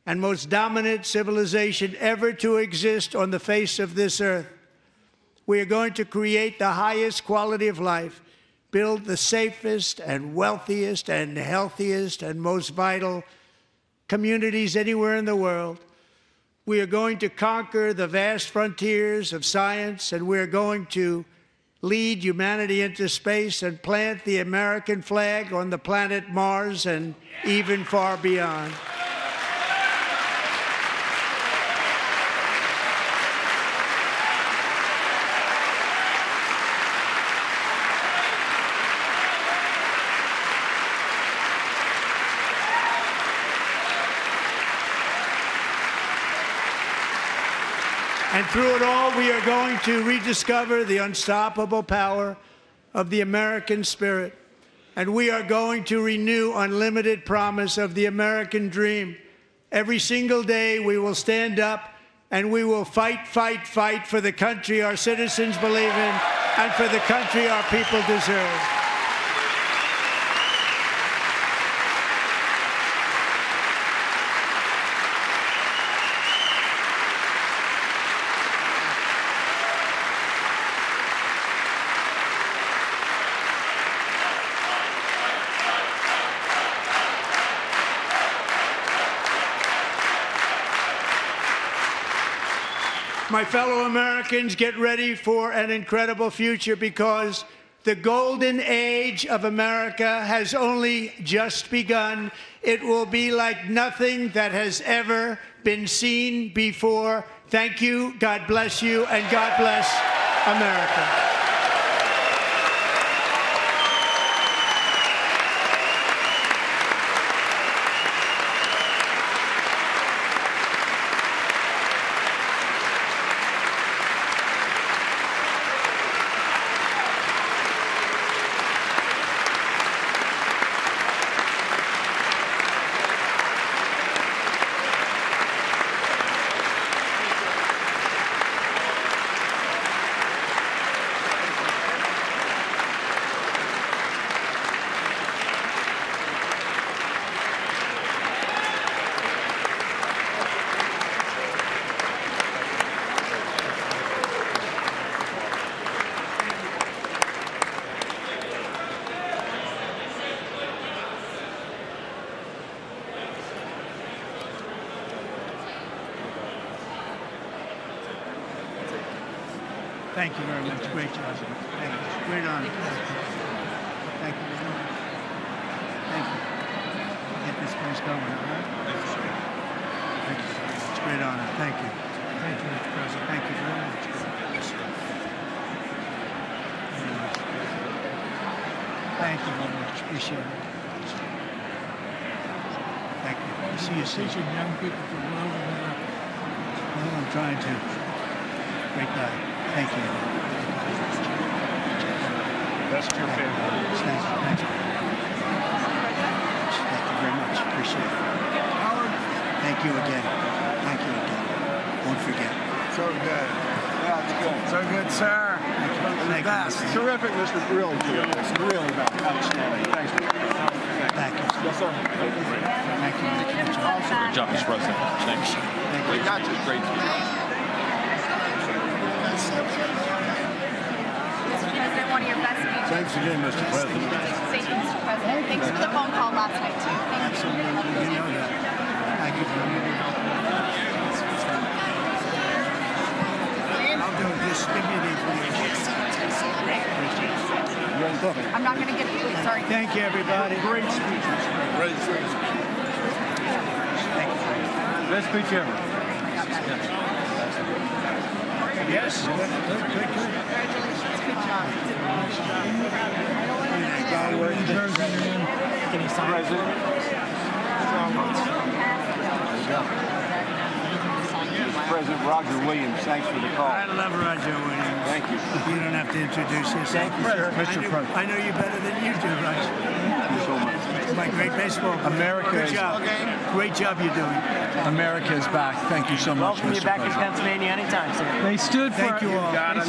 Speaker 2: and most dominant civilization ever to exist on the face of this earth. We are going to create the highest quality of life, build the safest and wealthiest and healthiest and most vital communities anywhere in the world. We are going to conquer the vast frontiers of science, and we are going to lead humanity into space and plant the American flag on the planet Mars and even far beyond. And through it all, we are going to rediscover the unstoppable power of the American spirit. And we are going to renew unlimited promise of the American dream. Every single day, we will stand up and we will fight, fight, fight for the country our citizens believe in and for the country our people deserve. My fellow Americans, get ready for an incredible future, because the golden age of America has only just begun. It will be like nothing that has ever been seen before. Thank you, God bless you, and God bless America. Thank you very much. Great job. Thank you. Great honor. Thank you. Thank you. Get this place going, all right? Thank you, sir. Thank you very much. Great honor. Thank you. Thank you, Mr. President. Thank you very much. Thank you very much. Appreciate it. Thank you. See you soon. Teaching young people from all over America. Well, I'm trying to. Great guy. Thank you.
Speaker 7: That's your favorite.
Speaker 2: Thank you. Thank you. Thank you very much. Appreciate it. Howard. Thank you again. Thank you again. Won't forget.
Speaker 7: So good. Yeah, it's good. So good, sir.
Speaker 2: Thank you. Thank you.
Speaker 7: Terrific, Mr. Really terrific. Really outstanding. Thanks.
Speaker 2: Thank you.
Speaker 7: Yes, sir.
Speaker 2: Thank you.
Speaker 8: Good job, Mr. President. Thanks.
Speaker 7: Great, not just great.
Speaker 3: President, one of your best speeches.
Speaker 7: Thanks again, Mr. President.
Speaker 3: Thank you, Mr. President. Thanks for the phone call last night, too. Thank you.
Speaker 2: You know that. Thank you very much. I'll do it. Just give me the information.
Speaker 3: I'm not going to get it. Sorry.
Speaker 2: Thank you, everybody. Great speeches.
Speaker 7: Great speech. Best speech ever.
Speaker 2: Yes. Good.
Speaker 3: Congratulations. Good job.
Speaker 7: Can you sign President? President Roger Williams, thanks for the call.
Speaker 2: I love Roger Williams.
Speaker 7: Thank you.
Speaker 2: You don't have to introduce yourself.
Speaker 7: Thank you, sir. Mr. President.
Speaker 2: I know you better than you do, Roger.
Speaker 7: Thank you so much.
Speaker 2: My great baseball player.
Speaker 9: America
Speaker 2: Good
Speaker 9: is-
Speaker 2: job. Great job you're doing.
Speaker 9: America is back. Thank you so much,
Speaker 10: Welcome you
Speaker 9: Mr.
Speaker 10: back in
Speaker 9: President.
Speaker 10: Pennsylvania anytime, sir.
Speaker 9: They stood for.
Speaker 2: Thank you all.
Speaker 9: They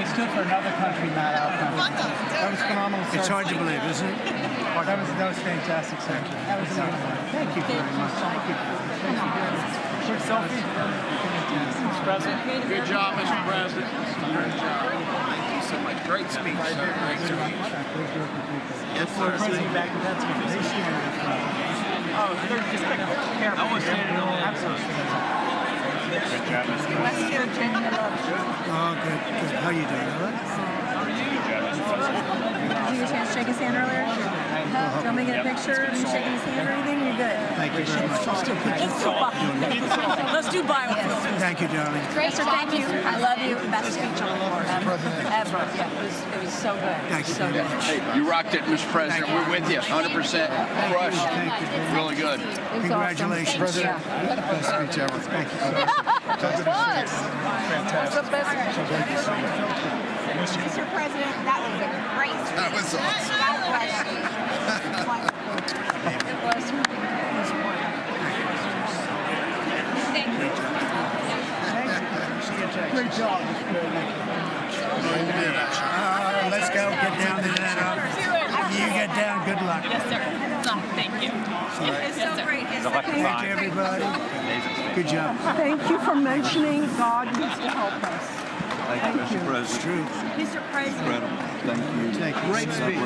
Speaker 9: stood for another country, not our country. That was phenomenal.
Speaker 2: It's hard to believe, isn't it?
Speaker 9: That was fantastic, sir. That was
Speaker 2: Thank you very much. Thank you.
Speaker 9: Quick selfie. Mr. President.
Speaker 7: Good job, Mr. President. Great job. Thank you so much. Great speech, sir. Great speech. Yes, sir.
Speaker 9: President back in Pennsylvania.
Speaker 10: Oh, they're just careful.
Speaker 7: I was standing on that.
Speaker 10: Absolutely.
Speaker 3: West Virginia loves you.
Speaker 2: Oh, good. How you doing? All right?
Speaker 11: Did you get a chance to shake his hand earlier? Do you want me to get a picture of you shaking his hand or anything? You're good.
Speaker 2: Thank you very much.
Speaker 11: Let's do biofilm.
Speaker 2: Thank you, darling.
Speaker 3: Great
Speaker 11: Sir, thank you. I love you. Best speech on the floor ever. Yeah, it was so good.
Speaker 2: Thank you
Speaker 11: So
Speaker 2: very
Speaker 11: good.
Speaker 2: much.
Speaker 8: Hey, you rocked it, Mr. President. We're with you, 100%. Crush.
Speaker 2: Thank you.
Speaker 8: Really good.
Speaker 11: It was awesome.
Speaker 2: Congratulations.
Speaker 11: President.
Speaker 7: Best speech ever.
Speaker 2: Thank you.
Speaker 3: Mr. President, that was a great speech.
Speaker 7: That was awesome.
Speaker 3: God bless you.
Speaker 11: It was.
Speaker 3: Thank you.
Speaker 2: Great job. Let's go. Get down to that. You get down. Good luck.
Speaker 3: Yes, sir. Thank you.
Speaker 11: It's so great.
Speaker 2: Thank you, everybody. Good job.
Speaker 11: Thank you for mentioning God needs to help us.
Speaker 7: Thank you, Mr.
Speaker 2: It's
Speaker 7: President.
Speaker 2: true.
Speaker 11: Mr. President.
Speaker 7: Thank you.
Speaker 2: Thank you.
Speaker 9: Great speech.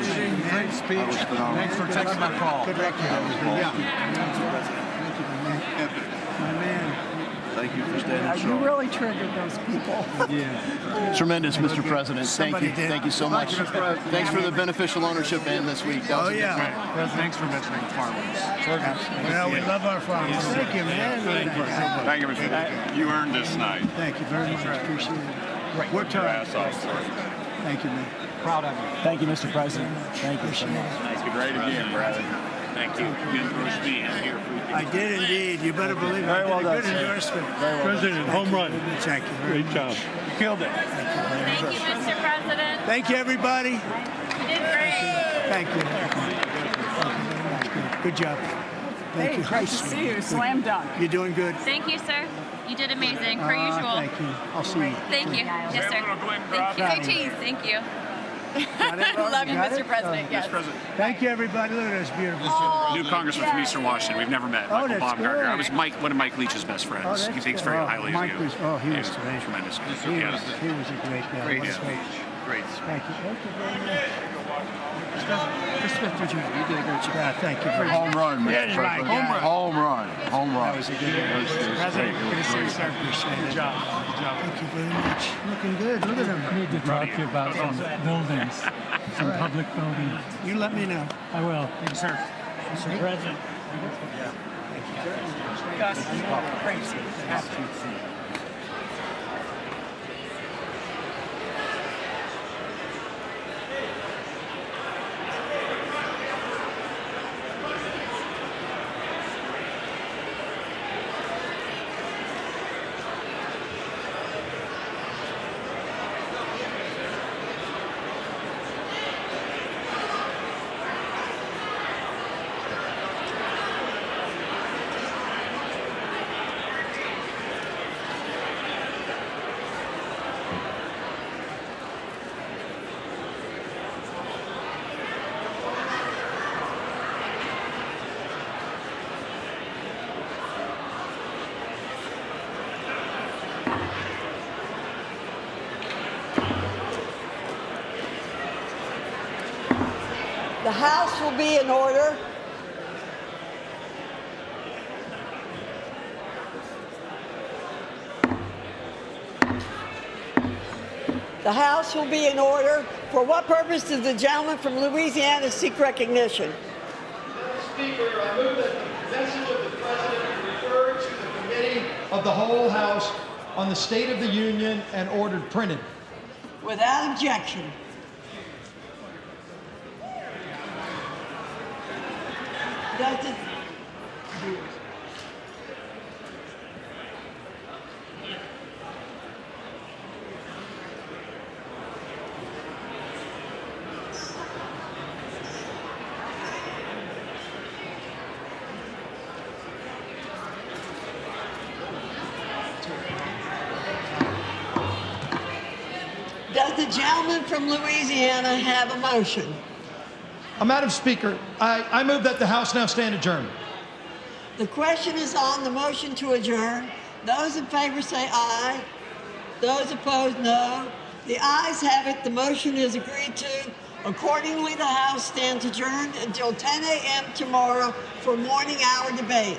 Speaker 9: Great speech. Thanks for taking my call.
Speaker 2: Good luck. Yeah. My man.
Speaker 7: Thank you for standing
Speaker 11: You
Speaker 7: strong.
Speaker 11: really triggered those people.
Speaker 8: Tremendous, Mr. President. Thank
Speaker 2: Somebody
Speaker 8: you.
Speaker 2: did.
Speaker 8: Thank you so much. Thanks for the beneficial ownership ban this week. That was
Speaker 2: Oh,
Speaker 8: a good
Speaker 2: yeah.
Speaker 8: one.
Speaker 7: Thanks for mentioning farmers.
Speaker 2: Well, we love our farmers. Thank you, man.
Speaker 7: Thank you, Mr. President. You earned this night.
Speaker 2: Thank you very much. Appreciate it. Worked hard. Thank you, man.
Speaker 9: Proud of you. Thank you, Mr. President. Thank you so much.
Speaker 7: Thank you. Great again, brother. Thank you. You endorsed me. I'm here for you.
Speaker 2: I did indeed. You better believe it.
Speaker 9: Very well
Speaker 2: I
Speaker 9: done,
Speaker 2: did a good
Speaker 9: sir.
Speaker 2: endorsement.
Speaker 9: President, home run.
Speaker 2: Thank you very much.
Speaker 9: job. Killed it.
Speaker 3: Thank you, Mr. President.
Speaker 2: Thank you, everybody.
Speaker 3: You did great.
Speaker 2: Thank you. Good job. Thank you.
Speaker 11: Great to see you. Slam dunk.
Speaker 2: You're doing good.
Speaker 3: Thank you, sir. You did amazing, per usual.
Speaker 2: Thank you. I'll see you.
Speaker 3: Thank you. Yes, sir. Thank you. Go cheese. Thank you.
Speaker 11: Love you, Mr. President. Yes.
Speaker 2: Thank you, everybody. Look at this beautiful
Speaker 12: New congressman from Eastern Washington. We've never met.
Speaker 2: Oh,
Speaker 12: Michael
Speaker 2: that's
Speaker 12: Baumgartner.
Speaker 2: good.
Speaker 12: I was one of Mike Leach's best friends.
Speaker 2: Oh,
Speaker 12: He
Speaker 2: that's
Speaker 12: thinks
Speaker 2: good.
Speaker 12: very highly
Speaker 2: Mike
Speaker 12: of you.
Speaker 2: was, he was terrific.
Speaker 12: Tremendous.
Speaker 2: He was a great guy.
Speaker 8: Great
Speaker 2: What a
Speaker 8: speech. Great speech.
Speaker 2: Thank you. Thank you very much.
Speaker 10: Smith, you did a great job.
Speaker 9: Yeah, thank you. Home run, Mr. President. Home run.
Speaker 10: That was a good game. President, good to see you, sir. Appreciate it. Good job.
Speaker 2: Thank you very much. Looking good. Look at him.
Speaker 13: I need to talk to you about some buildings, some public buildings.
Speaker 2: You let me know.
Speaker 13: I will.
Speaker 10: Thank you, sir.
Speaker 13: Mr. President.
Speaker 10: Gus, crazy. Have to.
Speaker 14: The House will be in order. The House will be in order. For what purpose does the gentleman from Louisiana seek recognition?
Speaker 4: Speaker, I move that the message of the President be referred to the Committee of the Whole House on the State of the Union and ordered printed.
Speaker 14: Without objection. Does it, does the gentleman from Louisiana have a motion?
Speaker 4: Madam Speaker, I move that the House now stand adjourned.
Speaker 14: The question is on the motion to adjourn. Those in favor say aye. Those opposed, no. The ayes have it. The motion is agreed to. Accordingly, the House stands adjourned until 10 a.m. tomorrow for morning hour debate.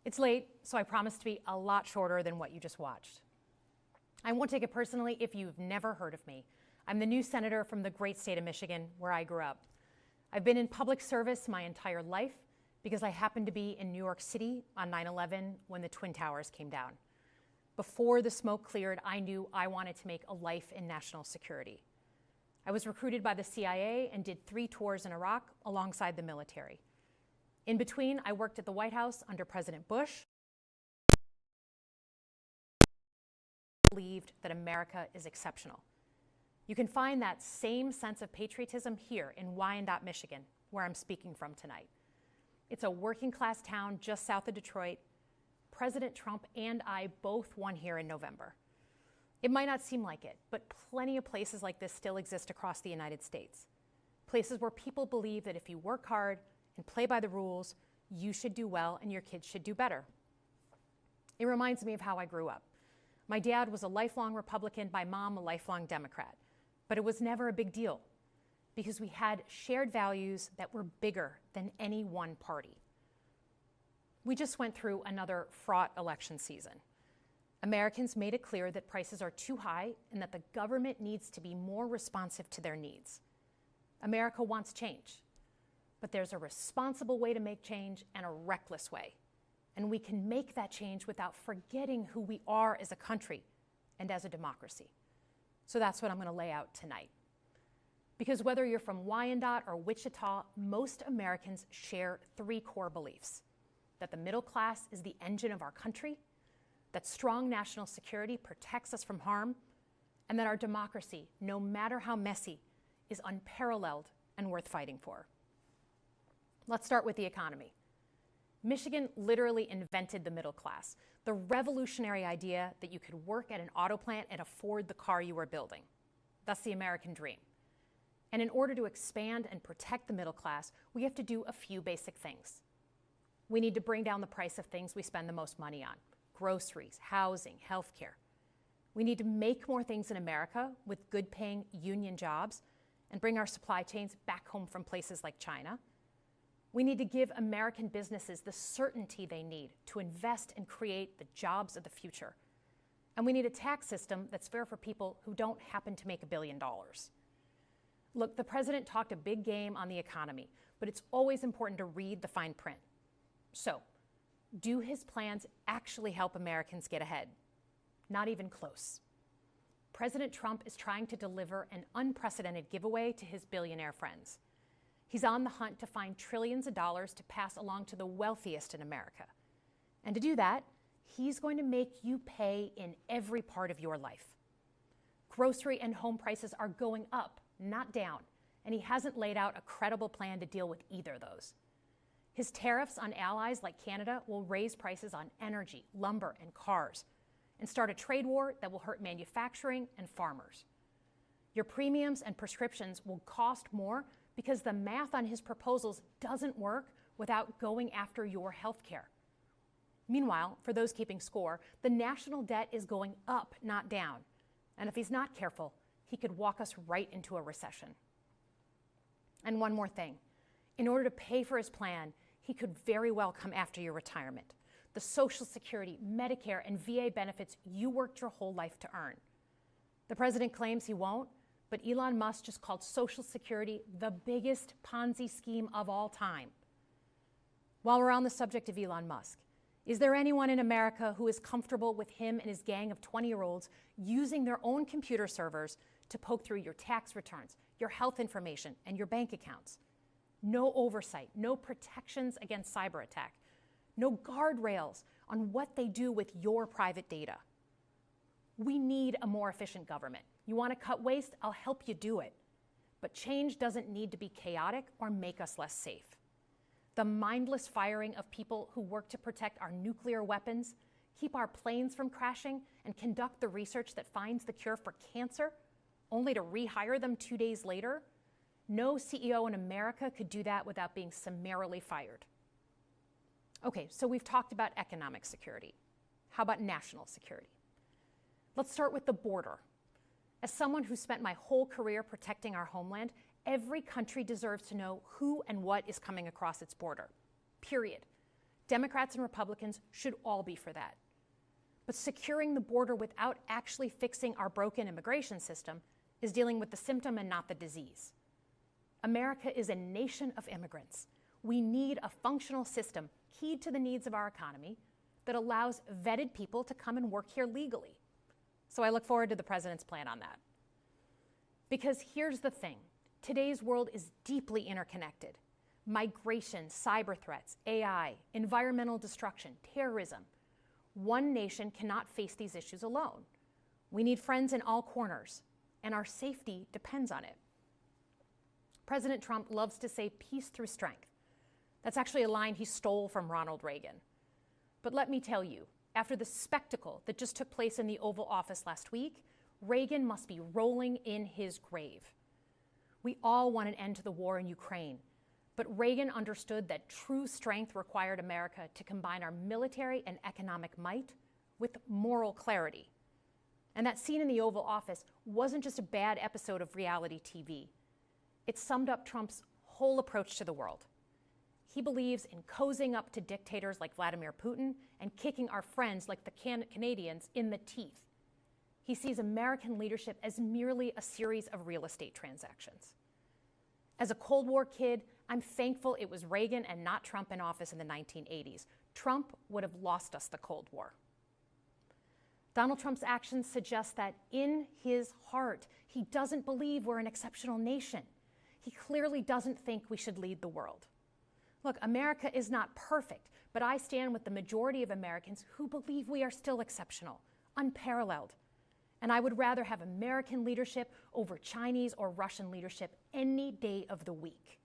Speaker 15: It's late, so I promise to be a lot shorter than what you just watched. I won't take it personally if you've never heard of me. I'm the new senator from the great state of Michigan, where I grew up. I've been in public service my entire life because I happened to be in New York City on 9/11 when the Twin Towers came down. Before the smoke cleared, I knew I wanted to make a life in national security. I was recruited by the CIA and did 3 tours in Iraq alongside the military. In between, I worked at the White House under President Bush. Believed that America is exceptional. You can find that same sense of patriotism here in Wyandotte, Michigan, where I'm speaking from tonight. It's a working class town just south of Detroit. President Trump and I both won here in November. It might not seem like it, but plenty of places like this still exist across the United States. Places where people believe that if you work hard and play by the rules, you should do well and your kids should do better. It reminds me of how I grew up. My dad was a lifelong Republican, my mom a lifelong Democrat. But it was never a big deal because we had shared values that were bigger than any one party. We just went through another fraught election season. Americans made it clear that prices are too high and that the government needs to be more responsive to their needs. America wants change, but there's a responsible way to make change and a reckless way. And we can make that change without forgetting who we are as a country and as a democracy. So that's what I'm going to lay out tonight. Because whether you're from Wyandotte or Wichita, most Americans share 3 core beliefs: that the middle class is the engine of our country, that strong national security protects us from harm, and that our democracy, no matter how messy, is unparalleled and worth fighting for. Let's start with the economy. Michigan literally invented the middle class, the revolutionary idea that you could work at an auto plant and afford the car you were building. That's the American dream. And in order to expand and protect the middle class, we have to do a few basic things. We need to bring down the price of things we spend the most money on: groceries, housing, healthcare. We need to make more things in America with good-paying union jobs and bring our supply chains back home from places like China. We need to give American businesses the certainty they need to invest and create the jobs of the future. And we need a tax system that's fair for people who don't happen to make $1 billion. Look, the president talked a big game on the economy, but it's always important to read the fine print. So, do his plans actually help Americans get ahead? Not even close. President Trump is trying to deliver an unprecedented giveaway to his billionaire friends. He's on the hunt to find trillions of dollars to pass along to the wealthiest in America. And to do that, he's going to make you pay in every part of your life. Grocery and home prices are going up, not down, and he hasn't laid out a credible plan to deal with either of those. His tariffs on allies like Canada will raise prices on energy, lumber, and cars, and start a trade war that will hurt manufacturing and farmers. Your premiums and prescriptions will cost more because the math on his proposals doesn't work without going after your health care. Meanwhile, for those keeping score, the national debt is going up, not down. And if he's not careful, he could walk us right into a recession. And one more thing. In order to pay for his plan, he could very well come after your retirement, the Social Security, Medicare, and VA benefits you worked your whole life to earn. The president claims he won't, but Elon Musk just called Social Security the biggest Ponzi scheme of all time. While we're on the subject of Elon Musk, is there anyone in America who is comfortable with him and his gang of 20-year-olds using their own computer servers to poke through your tax returns, your health information, and your bank accounts? No oversight, no protections against cyber attack, no guardrails on what they do with your private data. We need a more efficient government. You want to cut waste? I'll help you do it. But change doesn't need to be chaotic or make us less safe. The mindless firing of people who work to protect our nuclear weapons, keep our planes from crashing, and conduct the research that finds the cure for cancer, only to rehire them 2 days later? No CEO in America could do that without being summarily fired. Okay, so we've talked about economic security. How about national security? Let's start with the border. As someone who spent my whole career protecting our homeland, every country deserves to know who and what is coming across its border, period. Democrats and Republicans should all be for that. But securing the border without actually fixing our broken immigration system is dealing with the symptom and not the disease. America is a nation of immigrants. We need a functional system keyed to the needs of our economy that allows vetted people to come and work here legally. So I look forward to the president's plan on that. Because here's the thing, today's world is deeply interconnected. Migration, cyber threats, AI, environmental destruction, terrorism. One nation cannot face these issues alone. We need friends in all corners, and our safety depends on it. President Trump loves to say peace through strength. That's actually a line he stole from Ronald Reagan. But let me tell you, after the spectacle that just took place in the Oval Office last week, Reagan must be rolling in his grave. We all want an end to the war in Ukraine, but Reagan understood that true strength required America to combine our military and economic might with moral clarity. And that scene in the Oval Office wasn't just a bad episode of reality TV. It summed up Trump's whole approach to the world. He believes in cozying up to dictators like Vladimir Putin and kicking our friends like the Canadians in the teeth. He sees American leadership as merely a series of real estate transactions. As a Cold War kid, I'm thankful it was Reagan and not Trump in office in the 1980s. Trump would have lost us the Cold War. Donald Trump's actions suggest that in his heart, he doesn't believe we're an exceptional nation. He clearly doesn't think we should lead the world. Look, America is not perfect, but I stand with the majority of Americans who believe we are still exceptional, unparalleled. And I would rather have American leadership over Chinese or Russian leadership any day of the week.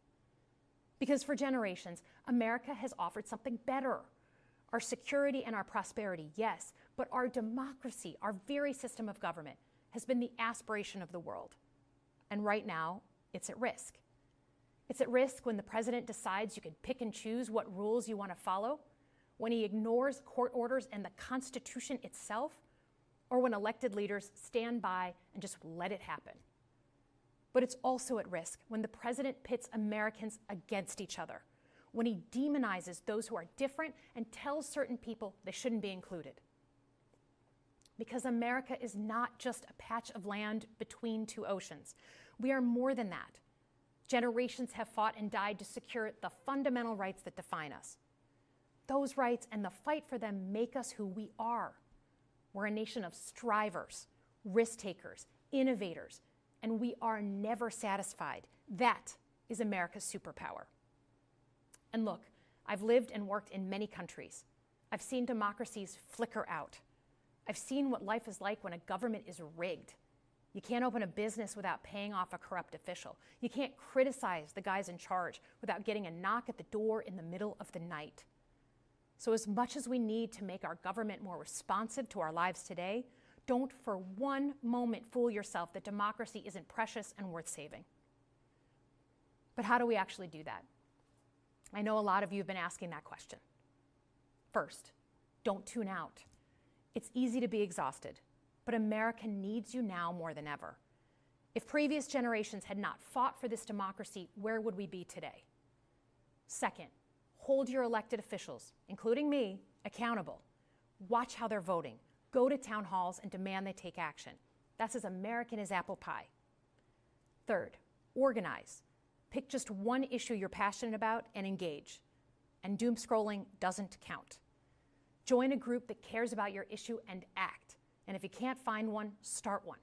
Speaker 15: Because for generations, America has offered something better. Our security and our prosperity, yes, but our democracy, our very system of government, has been the aspiration of the world. And right now, it's at risk. It's at risk when the president decides you can pick and choose what rules you want to follow, when he ignores court orders and the Constitution itself, or when elected leaders stand by and just let it happen. But it's also at risk when the president pits Americans against each other, when he demonizes those who are different and tells certain people they shouldn't be included. Because America is not just a patch of land between two oceans. We are more than that. Generations have fought and died to secure the fundamental rights that define us. Those rights and the fight for them make us who we are. We're a nation of strivers, risk takers, innovators, and we are never satisfied. That is America's superpower. And look, I've lived and worked in many countries. I've seen democracies flicker out. I've seen what life is like when a government is rigged. You can't open a business without paying off a corrupt official. You can't criticize the guys in charge without getting a knock at the door in the middle of the night. So as much as we need to make our government more responsive to our lives today, don't for one moment fool yourself that democracy isn't precious and worth saving. But how do we actually do that? I know a lot of you have been asking that question. First, don't tune out. It's easy to be exhausted, but America needs you now more than ever. If previous generations had not fought for this democracy, where would we be today? Second, hold your elected officials, including me, accountable. Watch how they're voting. Go to town halls and demand they take action. That's as American as apple pie. Third, organize. Pick just one issue you're passionate about and engage. And doom scrolling doesn't count. Join a group that cares about your issue and act. And if you can't find one, start one.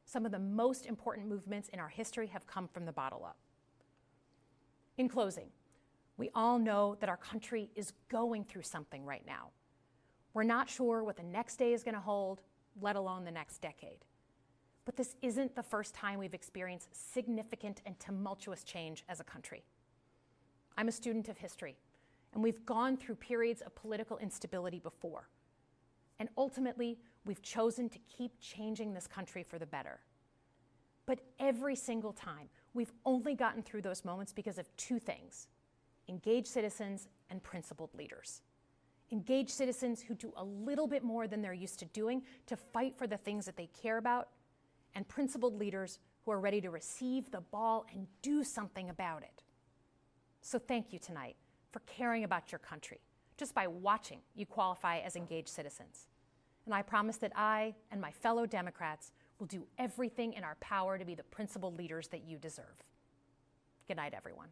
Speaker 15: Some of the most important movements in our history have come from the bottom up. In closing, we all know that our country is going through something right now. We're not sure what the next day is going to hold, let alone the next decade. But this isn't the first time we've experienced significant and tumultuous change as a country. I'm a student of history, and we've gone through periods of political instability before. And ultimately, we've chosen to keep changing this country for the better. But every single time, we've only gotten through those moments because of two things: engaged citizens and principled leaders. Engaged citizens who do a little bit more than they're used to doing to fight for the things that they care about, and principled leaders who are ready to receive the ball and do something about it. So thank you tonight for caring about your country. Just by watching, you qualify as engaged citizens. And I promise that I and my fellow Democrats will do everything in our power to be the principled leaders that you deserve. Good night, everyone.